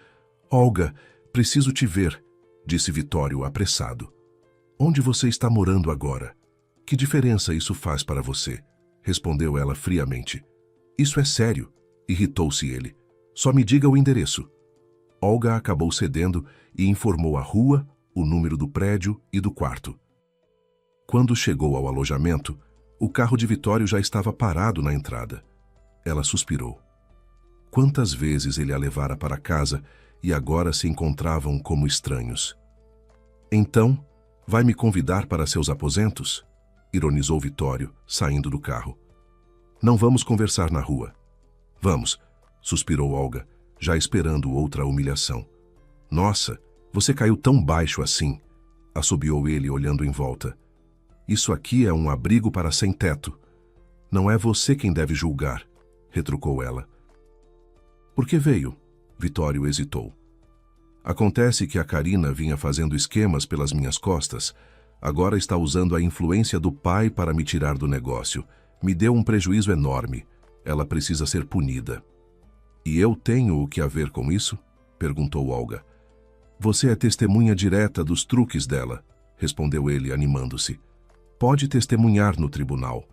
Olga, preciso te ver, disse Vitório apressado. Onde você está morando agora? Que diferença isso faz para você? Respondeu ela friamente. Isso é sério, irritou-se ele. Só me diga o endereço. Olga acabou cedendo e informou a rua, o número do prédio e do quarto. Quando chegou ao alojamento, o carro de Vitório já estava parado na entrada. Ela suspirou. Quantas vezes ele a levara para casa e agora se encontravam como estranhos. Então, vai me convidar para seus aposentos? Ironizou Vitório, saindo do carro. Não vamos conversar na rua. Vamos, suspirou Olga, já esperando outra humilhação. Nossa, você caiu tão baixo assim, assobiou ele olhando em volta. Isso aqui é um abrigo para sem-teto. Não é você quem deve julgar, retrucou ela. Por que veio? Vitório hesitou. Acontece que a Karina vinha fazendo esquemas pelas minhas costas. Agora está usando a influência do pai para me tirar do negócio. Me deu um prejuízo enorme. Ela precisa ser punida. E eu tenho o que a ver com isso? Perguntou Olga. Você é testemunha direta dos truques dela, respondeu ele animando-se. Pode testemunhar no tribunal.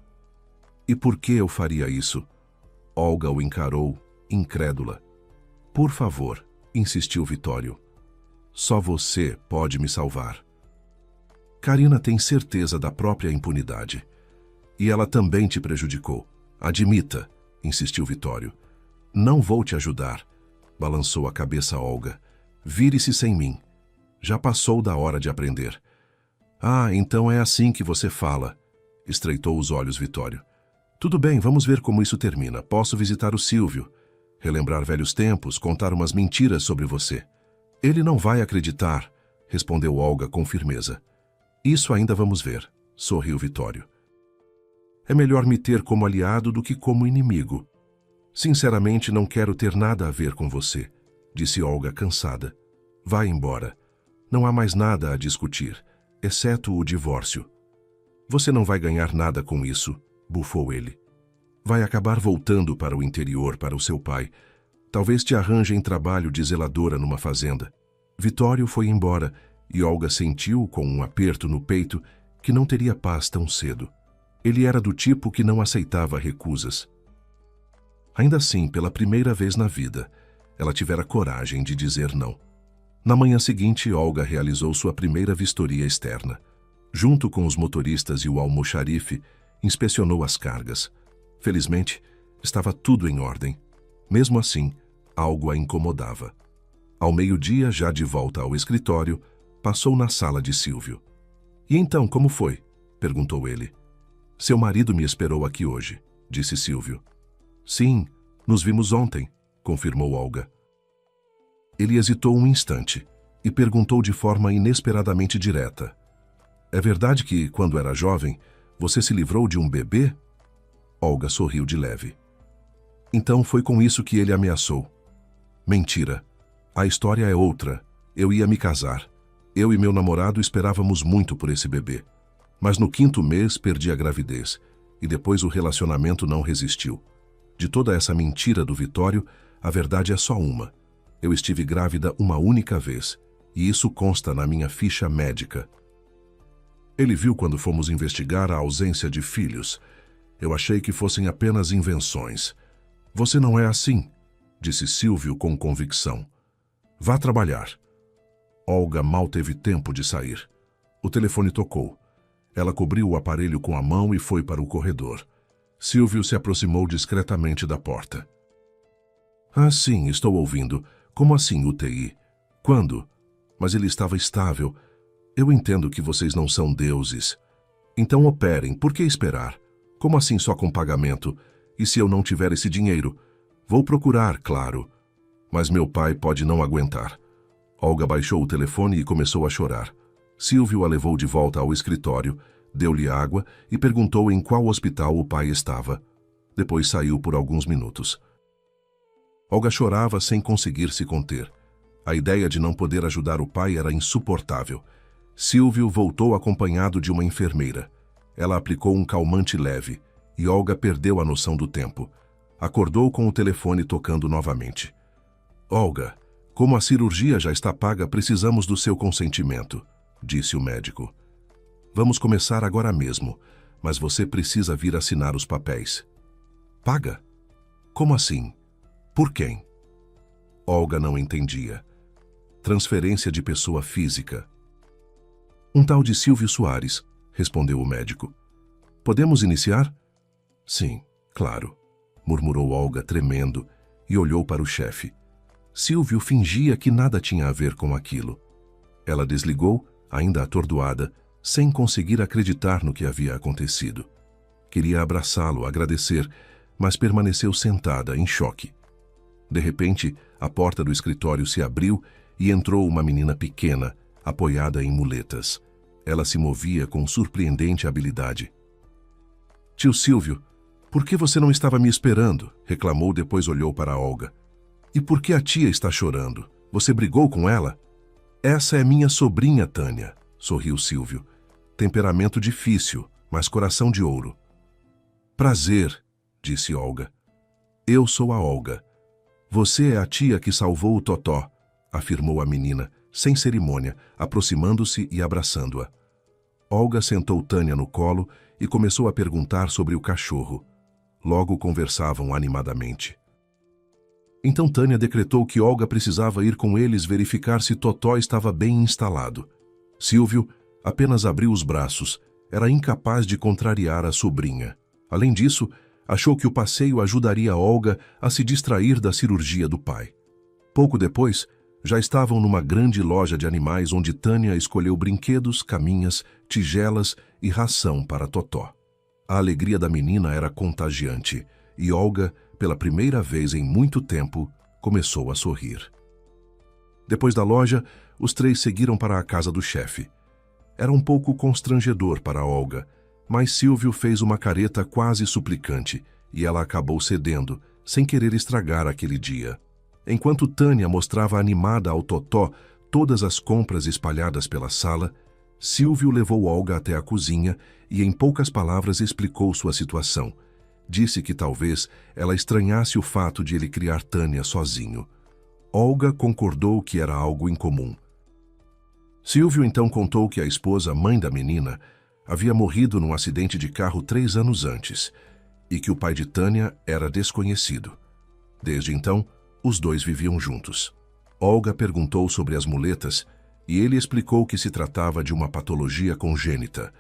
E por que eu faria isso? Olga o encarou, incrédula. Por favor, insistiu Vitório. Só você pode me salvar. Karina tem certeza da própria impunidade. E ela também te prejudicou. Admita, insistiu Vitório. Não vou te ajudar, balançou a cabeça Olga. Vire-se sem mim. Já passou da hora de aprender. Ah, então é assim que você fala, estreitou os olhos Vitório. Tudo bem, vamos ver como isso termina. Posso visitar o Silvio, relembrar velhos tempos, contar umas mentiras sobre você. Ele não vai acreditar, respondeu Olga com firmeza. Isso ainda vamos ver, sorriu Vitório. É melhor me ter como aliado do que como inimigo. Sinceramente, não quero ter nada a ver com você, disse Olga cansada. Vá embora. Não há mais nada a discutir, exceto o divórcio. Você não vai ganhar nada com isso, bufou ele. Vai acabar voltando para o interior, para o seu pai. Talvez te arranjem trabalho de zeladora numa fazenda. Vitório foi embora e Olga sentiu, com um aperto no peito, que não teria paz tão cedo. Ele era do tipo que não aceitava recusas. Ainda assim, pela primeira vez na vida, ela tivera coragem de dizer não. Na manhã seguinte, Olga realizou sua primeira vistoria externa. Junto com os motoristas e o almoxarife, inspecionou as cargas. Felizmente, estava tudo em ordem. Mesmo assim, algo a incomodava. Ao meio-dia, já de volta ao escritório, passou na sala de Silvio. E então, como foi? Perguntou ele. Seu marido me esperou aqui hoje, disse Silvio. Sim, nos vimos ontem, confirmou Olga. Ele hesitou um instante e perguntou de forma inesperadamente direta. É verdade que, quando era jovem, você se livrou de um bebê? Olga sorriu de leve. Então foi com isso que ele ameaçou. Mentira. A história é outra. Eu ia me casar. Eu e meu namorado esperávamos muito por esse bebê. Mas no 5º mês perdi a gravidez e depois o relacionamento não resistiu. De toda essa mentira do Vitório, a verdade é só uma. Eu estive grávida uma única vez, e isso consta na minha ficha médica. Ele viu quando fomos investigar a ausência de filhos. Eu achei que fossem apenas invenções. Você não é assim, disse Silvio com convicção. Vá trabalhar. Olga mal teve tempo de sair. O telefone tocou. Ela cobriu o aparelho com a mão e foi para o corredor. Silvio se aproximou discretamente da porta. Ah, sim, estou ouvindo. Como assim UTI? Quando? Mas ele estava estável. Eu entendo que vocês não são deuses. Então operem, por que esperar? Como assim só com pagamento? E se eu não tiver esse dinheiro? Vou procurar, claro. Mas meu pai pode não aguentar. Olga baixou o telefone e começou a chorar. Silvio a levou de volta ao escritório, deu-lhe água e perguntou em qual hospital o pai estava. Depois saiu por alguns minutos. Olga chorava sem conseguir se conter. A ideia de não poder ajudar o pai era insuportável. Silvio voltou acompanhado de uma enfermeira. Ela aplicou um calmante leve e Olga perdeu a noção do tempo. Acordou com o telefone tocando novamente. Olga, como a cirurgia já está paga, precisamos do seu consentimento, disse o médico. Vamos começar agora mesmo, mas você precisa vir assinar os papéis. Paga? Como assim? Por quem? Olga não entendia. Transferência de pessoa física. Um tal de Silvio Soares, respondeu o médico. Podemos iniciar? Sim, claro, murmurou Olga tremendo e olhou para o chefe. Silvio fingia que nada tinha a ver com aquilo. Ela desligou, ainda atordoada, sem conseguir acreditar no que havia acontecido. Queria abraçá-lo, agradecer, mas permaneceu sentada, em choque. De repente, a porta do escritório se abriu e entrou uma menina pequena, apoiada em muletas. Ela se movia com surpreendente habilidade. Tio Silvio, por que você não estava me esperando? Reclamou, depois olhou para Olga. E por que a tia está chorando? Você brigou com ela? Essa é minha sobrinha, Tânia, sorriu Silvio. Temperamento difícil, mas coração de ouro. Prazer, disse Olga. Eu sou a Olga. Você é a tia que salvou o Totó, afirmou a menina, sem cerimônia, aproximando-se e abraçando-a. Olga sentou Tânia no colo e começou a perguntar sobre o cachorro. Logo conversavam animadamente. Então Tânia decretou que Olga precisava ir com eles verificar se Totó estava bem instalado. Silvio apenas abriu os braços, era incapaz de contrariar a sobrinha. Além disso, achou que o passeio ajudaria Olga a se distrair da cirurgia do pai. Pouco depois, já estavam numa grande loja de animais onde Tânia escolheu brinquedos, caminhas, tigelas e ração para Totó. A alegria da menina era contagiante e Olga, pela primeira vez em muito tempo, começou a sorrir. Depois da loja, os três seguiram para a casa do chefe. Era um pouco constrangedor para Olga, mas Silvio fez uma careta quase suplicante e ela acabou cedendo, sem querer estragar aquele dia. Enquanto Tânia mostrava animada ao Totó todas as compras espalhadas pela sala, Silvio levou Olga até a cozinha e em poucas palavras explicou sua situação. Disse que talvez ela estranhasse o fato de ele criar Tânia sozinho. Olga concordou que era algo incomum. Silvio então contou que a esposa, mãe da menina, havia morrido num acidente de carro 3 anos antes e que o pai de Tânia era desconhecido. Desde então, os dois viviam juntos. Olga perguntou sobre as muletas e ele explicou que se tratava de uma patologia congênita.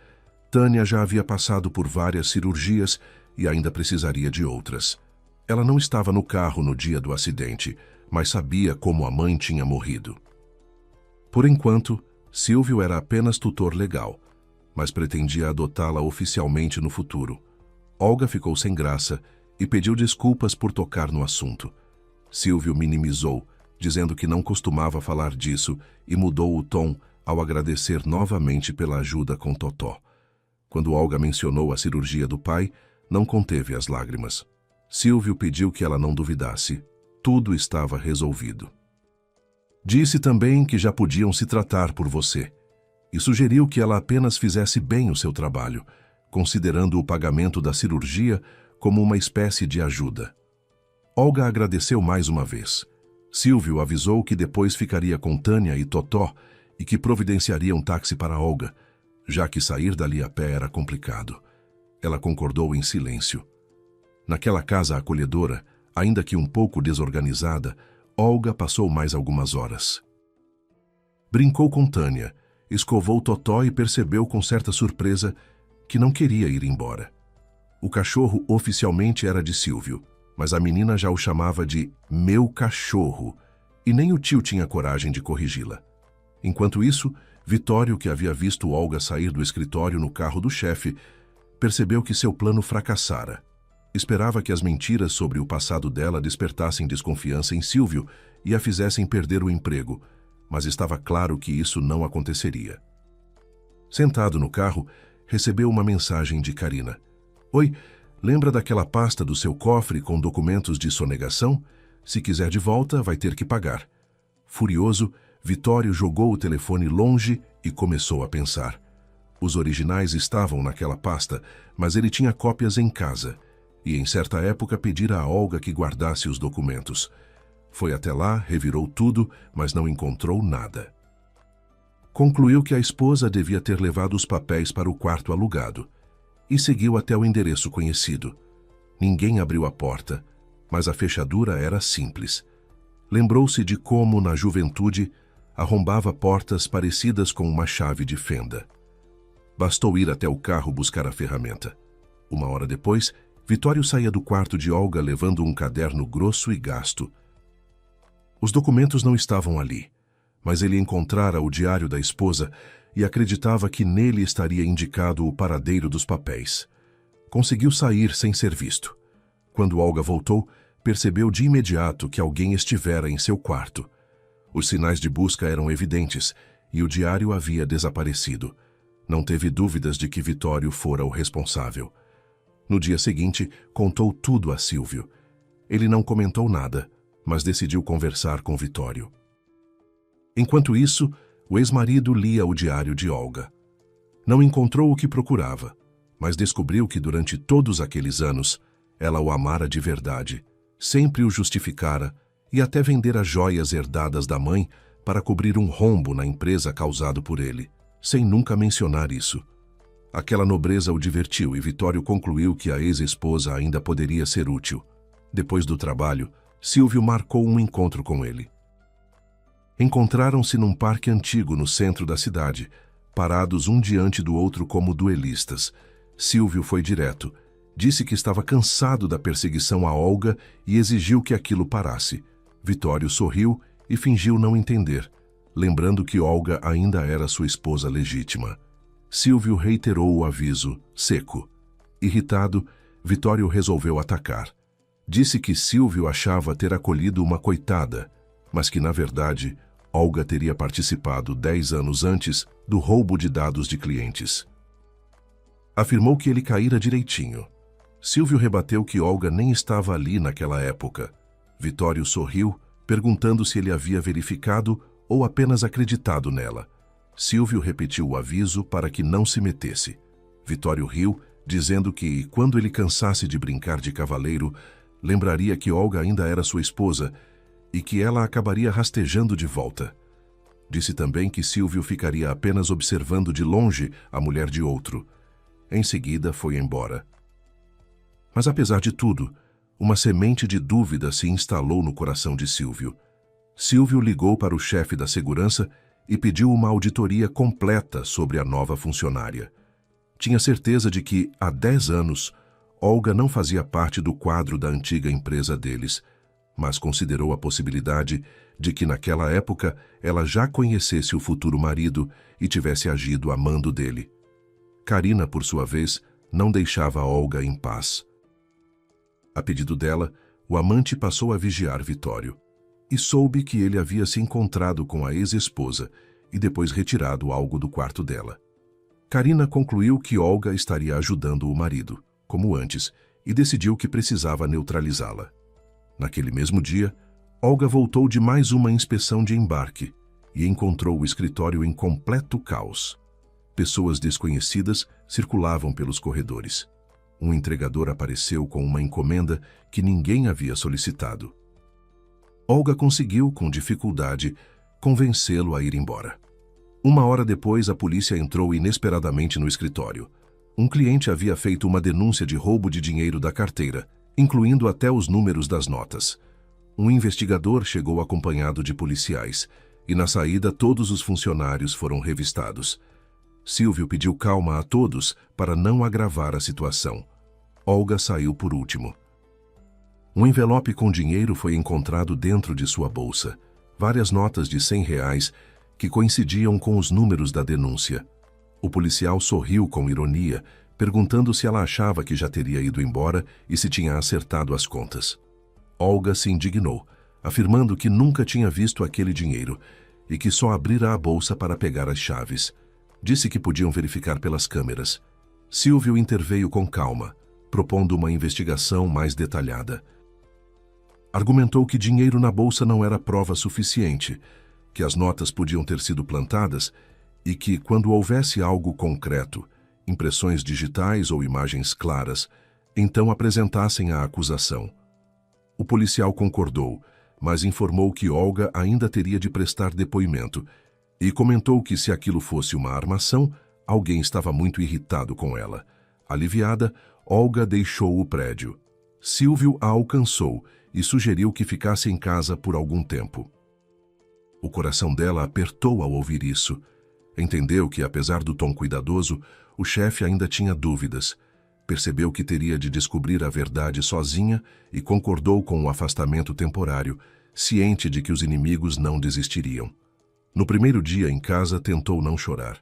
Tânia já havia passado por várias cirurgias e ainda precisaria de outras. Ela não estava no carro no dia do acidente, mas sabia como a mãe tinha morrido. Por enquanto, Silvio era apenas tutor legal, mas pretendia adotá-la oficialmente no futuro. Olga ficou sem graça e pediu desculpas por tocar no assunto. Silvio minimizou, dizendo que não costumava falar disso e mudou o tom ao agradecer novamente pela ajuda com Totó. Quando Olga mencionou a cirurgia do pai, não conteve as lágrimas. Silvio pediu que ela não duvidasse. Tudo estava resolvido. Disse também que já podiam se tratar por você e sugeriu que ela apenas fizesse bem o seu trabalho, considerando o pagamento da cirurgia como uma espécie de ajuda. Olga agradeceu mais uma vez. Silvio avisou que depois ficaria com Tânia e Totó e que providenciaria um táxi para Olga, já que sair dali a pé era complicado. Ela concordou em silêncio. Naquela casa acolhedora, ainda que um pouco desorganizada, Olga passou mais algumas horas. Brincou com Tânia, escovou Totó e percebeu com certa surpresa que não queria ir embora. O cachorro oficialmente era de Silvio, mas a menina já o chamava de meu cachorro, e nem o tio tinha coragem de corrigi-la. Enquanto isso, Vitório, que havia visto Olga sair do escritório no carro do chefe, percebeu que seu plano fracassara. Esperava que as mentiras sobre o passado dela despertassem desconfiança em Silvio e a fizessem perder o emprego, mas estava claro que isso não aconteceria. Sentado no carro, recebeu uma mensagem de Karina. Oi, lembra daquela pasta do seu cofre com documentos de sonegação? Se quiser de volta, vai ter que pagar. Furioso, Vitório jogou o telefone longe e começou a pensar. Os originais estavam naquela pasta, mas ele tinha cópias em casa, e em certa época pedira a Olga que guardasse os documentos. Foi até lá, revirou tudo, mas não encontrou nada. Concluiu que a esposa devia ter levado os papéis para o quarto alugado, e seguiu até o endereço conhecido. Ninguém abriu a porta, mas a fechadura era simples. Lembrou-se de como, na juventude, arrombava portas parecidas com uma chave de fenda. Bastou ir até o carro buscar a ferramenta. Uma hora depois, Vitório saía do quarto de Olga levando um caderno grosso e gasto. Os documentos não estavam ali, mas ele encontrara o diário da esposa e acreditava que nele estaria indicado o paradeiro dos papéis. Conseguiu sair sem ser visto. Quando Olga voltou, percebeu de imediato que alguém estivera em seu quarto. Os sinais de busca eram evidentes e o diário havia desaparecido. Não teve dúvidas de que Vitório fora o responsável. No dia seguinte, contou tudo a Sílvio. Ele não comentou nada, mas decidiu conversar com Vitório. Enquanto isso, o ex-marido lia o diário de Olga. Não encontrou o que procurava, mas descobriu que durante todos aqueles anos, ela o amara de verdade, sempre o justificara e até vendera joias herdadas da mãe para cobrir um rombo na empresa causado por ele, sem nunca mencionar isso. Aquela nobreza o divertiu e Vitório concluiu que a ex-esposa ainda poderia ser útil. Depois do trabalho, Sílvio marcou um encontro com ele. Encontraram-se num parque antigo no centro da cidade, parados um diante do outro como duelistas. Sílvio foi direto. Disse que estava cansado da perseguição a Olga e exigiu que aquilo parasse. Vitório sorriu e fingiu não entender, lembrando que Olga ainda era sua esposa legítima. Sílvio reiterou o aviso, seco. Irritado, Vitório resolveu atacar. Disse que Sílvio achava ter acolhido uma coitada, mas que, na verdade, Olga teria participado 10 anos antes do roubo de dados de clientes. Afirmou que ele caíra direitinho. Sílvio rebateu que Olga nem estava ali naquela época. Vitório sorriu, perguntando se ele havia verificado ou apenas acreditado nela. Sílvio repetiu o aviso para que não se metesse. Vitório riu, dizendo que, quando ele cansasse de brincar de cavaleiro, lembraria que Olga ainda era sua esposa e que ela acabaria rastejando de volta. Disse também que Sílvio ficaria apenas observando de longe a mulher de outro. Em seguida, foi embora. Mas, apesar de tudo, uma semente de dúvida se instalou no coração de Sílvio. Sílvio ligou para o chefe da segurança e pediu uma auditoria completa sobre a nova funcionária. Tinha certeza de que, há 10 anos, Olga não fazia parte do quadro da antiga empresa deles, mas considerou a possibilidade de que naquela época ela já conhecesse o futuro marido e tivesse agido a mando dele. Karina, por sua vez, não deixava Olga em paz. A pedido dela, o amante passou a vigiar Vitório e soube que ele havia se encontrado com a ex-esposa e depois retirado algo do quarto dela. Karina concluiu que Olga estaria ajudando o marido, como antes, e decidiu que precisava neutralizá-la. Naquele mesmo dia, Olga voltou de mais uma inspeção de embarque e encontrou o escritório em completo caos. Pessoas desconhecidas circulavam pelos corredores. Um entregador apareceu com uma encomenda que ninguém havia solicitado. Olga conseguiu, com dificuldade, convencê-lo a ir embora. Uma hora depois, a polícia entrou inesperadamente no escritório. Um cliente havia feito uma denúncia de roubo de dinheiro da carteira, incluindo até os números das notas. Um investigador chegou acompanhado de policiais, e na saída todos os funcionários foram revistados. Sílvio pediu calma a todos para não agravar a situação. Olga saiu por último. Um envelope com dinheiro foi encontrado dentro de sua bolsa. Várias notas de R$ 100 que coincidiam com os números da denúncia. O policial sorriu com ironia, perguntando se ela achava que já teria ido embora e se tinha acertado as contas. Olga se indignou, afirmando que nunca tinha visto aquele dinheiro e que só abrira a bolsa para pegar as chaves. Disse que podiam verificar pelas câmeras. Sílvio interveio com calma, propondo uma investigação mais detalhada. Argumentou que dinheiro na bolsa não era prova suficiente, que as notas podiam ter sido plantadas e que, quando houvesse algo concreto, impressões digitais ou imagens claras, então apresentassem a acusação. O policial concordou, mas informou que Olga ainda teria de prestar depoimento e comentou que, se aquilo fosse uma armação, alguém estava muito irritado com ela. Aliviada, Olga deixou o prédio. Silvio a alcançou e sugeriu que ficasse em casa por algum tempo. O coração dela apertou ao ouvir isso. Entendeu que, apesar do tom cuidadoso, o chefe ainda tinha dúvidas. Percebeu que teria de descobrir a verdade sozinha e concordou com o afastamento temporário, ciente de que os inimigos não desistiriam. No primeiro dia em casa, tentou não chorar.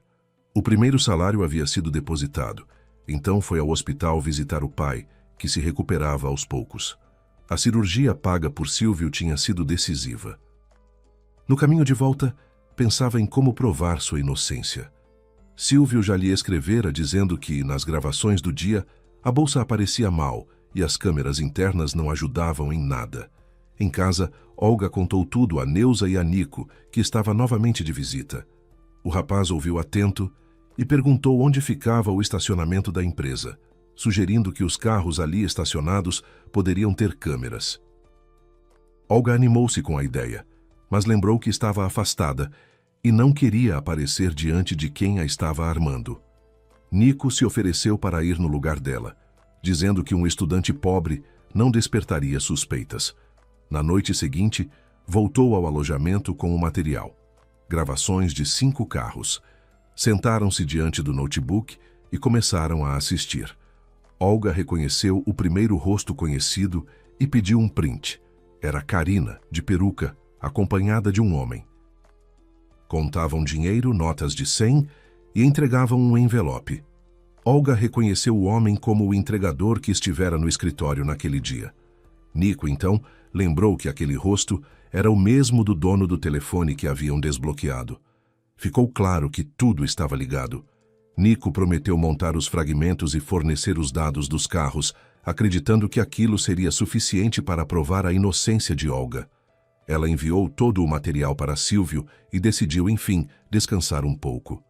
O primeiro salário havia sido depositado, então foi ao hospital visitar o pai, que se recuperava aos poucos. A cirurgia paga por Silvio tinha sido decisiva. No caminho de volta, pensava em como provar sua inocência. Silvio já lhe escrevera dizendo que, nas gravações do dia, a bolsa aparecia mal e as câmeras internas não ajudavam em nada. Em casa, Olga contou tudo a Neuza e a Nico, que estava novamente de visita. O rapaz ouviu atento e perguntou onde ficava o estacionamento da empresa, sugerindo que os carros ali estacionados poderiam ter câmeras. Olga animou-se com a ideia, mas lembrou que estava afastada e não queria aparecer diante de quem a estava armando. Nico se ofereceu para ir no lugar dela, dizendo que um estudante pobre não despertaria suspeitas. Na noite seguinte, voltou ao alojamento com o material. Gravações de 5 carros. Sentaram-se diante do notebook e começaram a assistir. Olga reconheceu o primeiro rosto conhecido e pediu um print. Era Karina, de peruca, acompanhada de um homem. Contavam dinheiro, notas de 100 e entregavam um envelope. Olga reconheceu o homem como o entregador que estivera no escritório naquele dia. Nico, então, lembrou que aquele rosto era o mesmo do dono do telefone que haviam desbloqueado. Ficou claro que tudo estava ligado. Nico prometeu montar os fragmentos e fornecer os dados dos carros, acreditando que aquilo seria suficiente para provar a inocência de Olga. Ela enviou todo o material para Silvio e decidiu, enfim, descansar um pouco.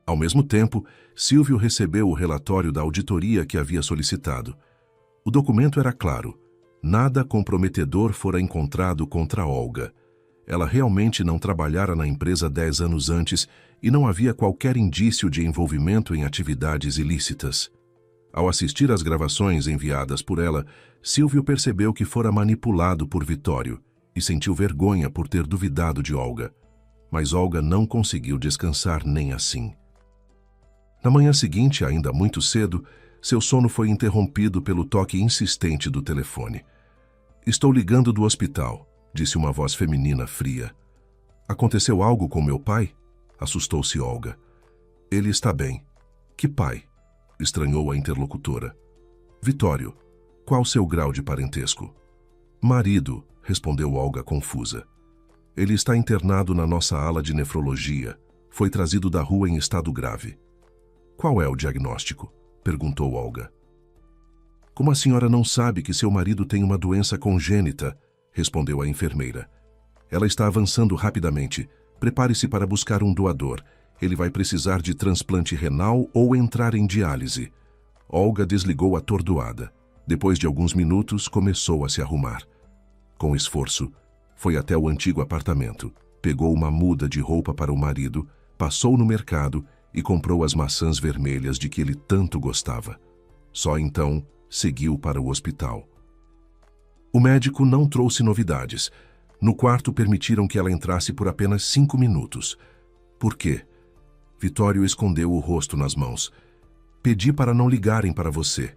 Ao mesmo tempo, Silvio recebeu o relatório da auditoria que havia solicitado. O documento era claro. Nada comprometedor fora encontrado contra Olga. Ela realmente não trabalhara na empresa 10 anos antes e não havia qualquer indício de envolvimento em atividades ilícitas. Ao assistir às gravações enviadas por ela, Silvio percebeu que fora manipulado por Vitório e sentiu vergonha por ter duvidado de Olga. Mas Olga não conseguiu descansar nem assim. Na manhã seguinte, ainda muito cedo, seu sono foi interrompido pelo toque insistente do telefone. "Estou ligando do hospital", disse uma voz feminina fria. "Aconteceu algo com meu pai?" Assustou-se Olga. "Ele está bem." "Que pai?" estranhou a interlocutora. "Vitório. Qual seu grau de parentesco?" "Marido", respondeu Olga confusa. "Ele está internado na nossa ala de nefrologia. Foi trazido da rua em estado grave." "Qual é o diagnóstico?" perguntou Olga. "Como a senhora não sabe que seu marido tem uma doença congênita?" respondeu a enfermeira. "Ela está avançando rapidamente. Prepare-se para buscar um doador. Ele vai precisar de transplante renal ou entrar em diálise." Olga desligou atordoada. Depois de alguns minutos, começou a se arrumar. Com esforço, foi até o antigo apartamento, pegou uma muda de roupa para o marido, passou no mercado e comprou as maçãs vermelhas de que ele tanto gostava. Só então, seguiu para o hospital. O médico não trouxe novidades. No quarto permitiram que ela entrasse por apenas 5 minutos. "Por quê?" Vitório escondeu o rosto nas mãos. "Pedi para não ligarem para você."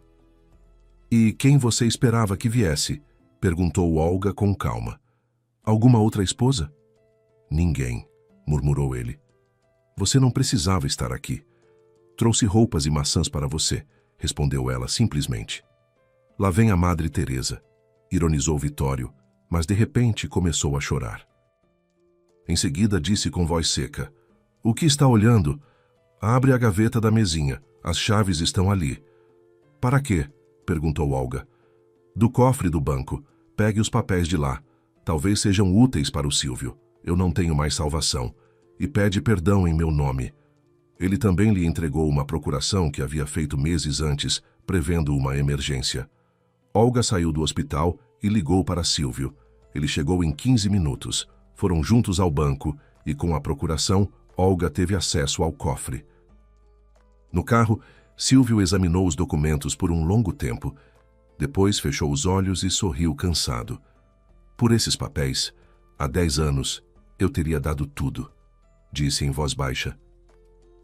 "E quem você esperava que viesse?" perguntou Olga com calma. "Alguma outra esposa?" "Ninguém", murmurou ele. "Você não precisava estar aqui. Trouxe roupas e maçãs para você", respondeu ela simplesmente. "Lá vem a Madre Teresa", ironizou Vitório, mas de repente começou a chorar. Em seguida disse com voz seca: "O que está olhando? Abre a gaveta da mesinha. As chaves estão ali." "Para quê?" perguntou Olga. "Do cofre do banco. Pegue os papéis de lá. Talvez sejam úteis para o Silvio. Eu não tenho mais salvação. E pede perdão em meu nome. Ele também lhe entregou uma procuração que havia feito meses antes, prevendo uma emergência. Olga saiu do hospital e ligou para Silvio. Ele chegou em 15 minutos. Foram juntos ao banco e, com a procuração, Olga teve acesso ao cofre. No carro, Silvio examinou os documentos por um longo tempo. Depois fechou os olhos e sorriu cansado. Por esses papéis, há 10 anos, eu teria dado tudo, disse em voz baixa.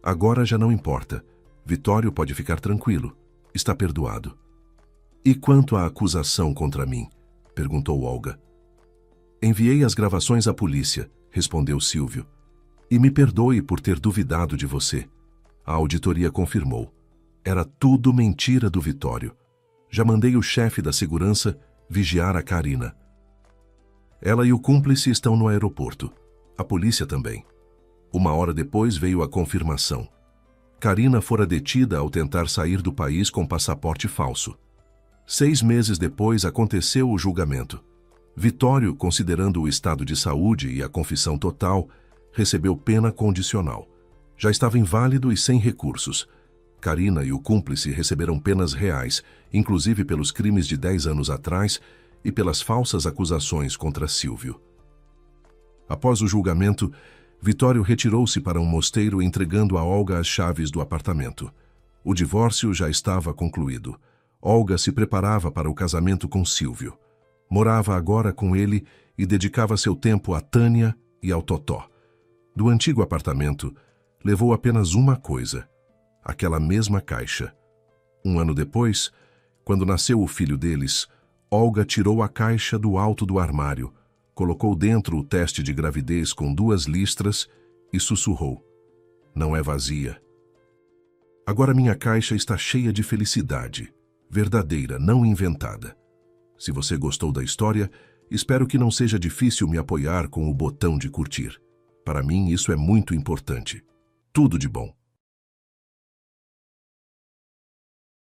Agora já não importa. Vitório pode ficar tranquilo. Está perdoado. E quanto à acusação contra mim? Perguntou Olga. Enviei as gravações à polícia, respondeu Silvio. E me perdoe por ter duvidado de você. A auditoria confirmou. Era tudo mentira do Vitório. Já mandei o chefe da segurança vigiar a Karina. Ela e o cúmplice estão no aeroporto. A polícia também. 1 hora depois veio a confirmação. Karina fora detida ao tentar sair do país com passaporte falso. 6 meses depois aconteceu o julgamento. Vitório, considerando o estado de saúde e a confissão total, recebeu pena condicional. Já estava inválido e sem recursos. Karina e o cúmplice receberam penas reais, inclusive pelos crimes de 10 anos atrás e pelas falsas acusações contra Silvio. Após o julgamento, Vitório retirou-se para um mosteiro entregando a Olga as chaves do apartamento. O divórcio já estava concluído. Olga se preparava para o casamento com Silvio. Morava agora com ele e dedicava seu tempo a Tânia e ao Totó. Do antigo apartamento, levou apenas uma coisa: aquela mesma caixa. 1 ano depois, quando nasceu o filho deles, Olga tirou a caixa do alto do armário, colocou dentro o teste de gravidez com 2 listras e sussurrou: "Não é vazia. Agora minha caixa está cheia de felicidade, verdadeira, não inventada." Se você gostou da história, espero que não seja difícil me apoiar com o botão de curtir. Para mim, isso é muito importante. Tudo de bom.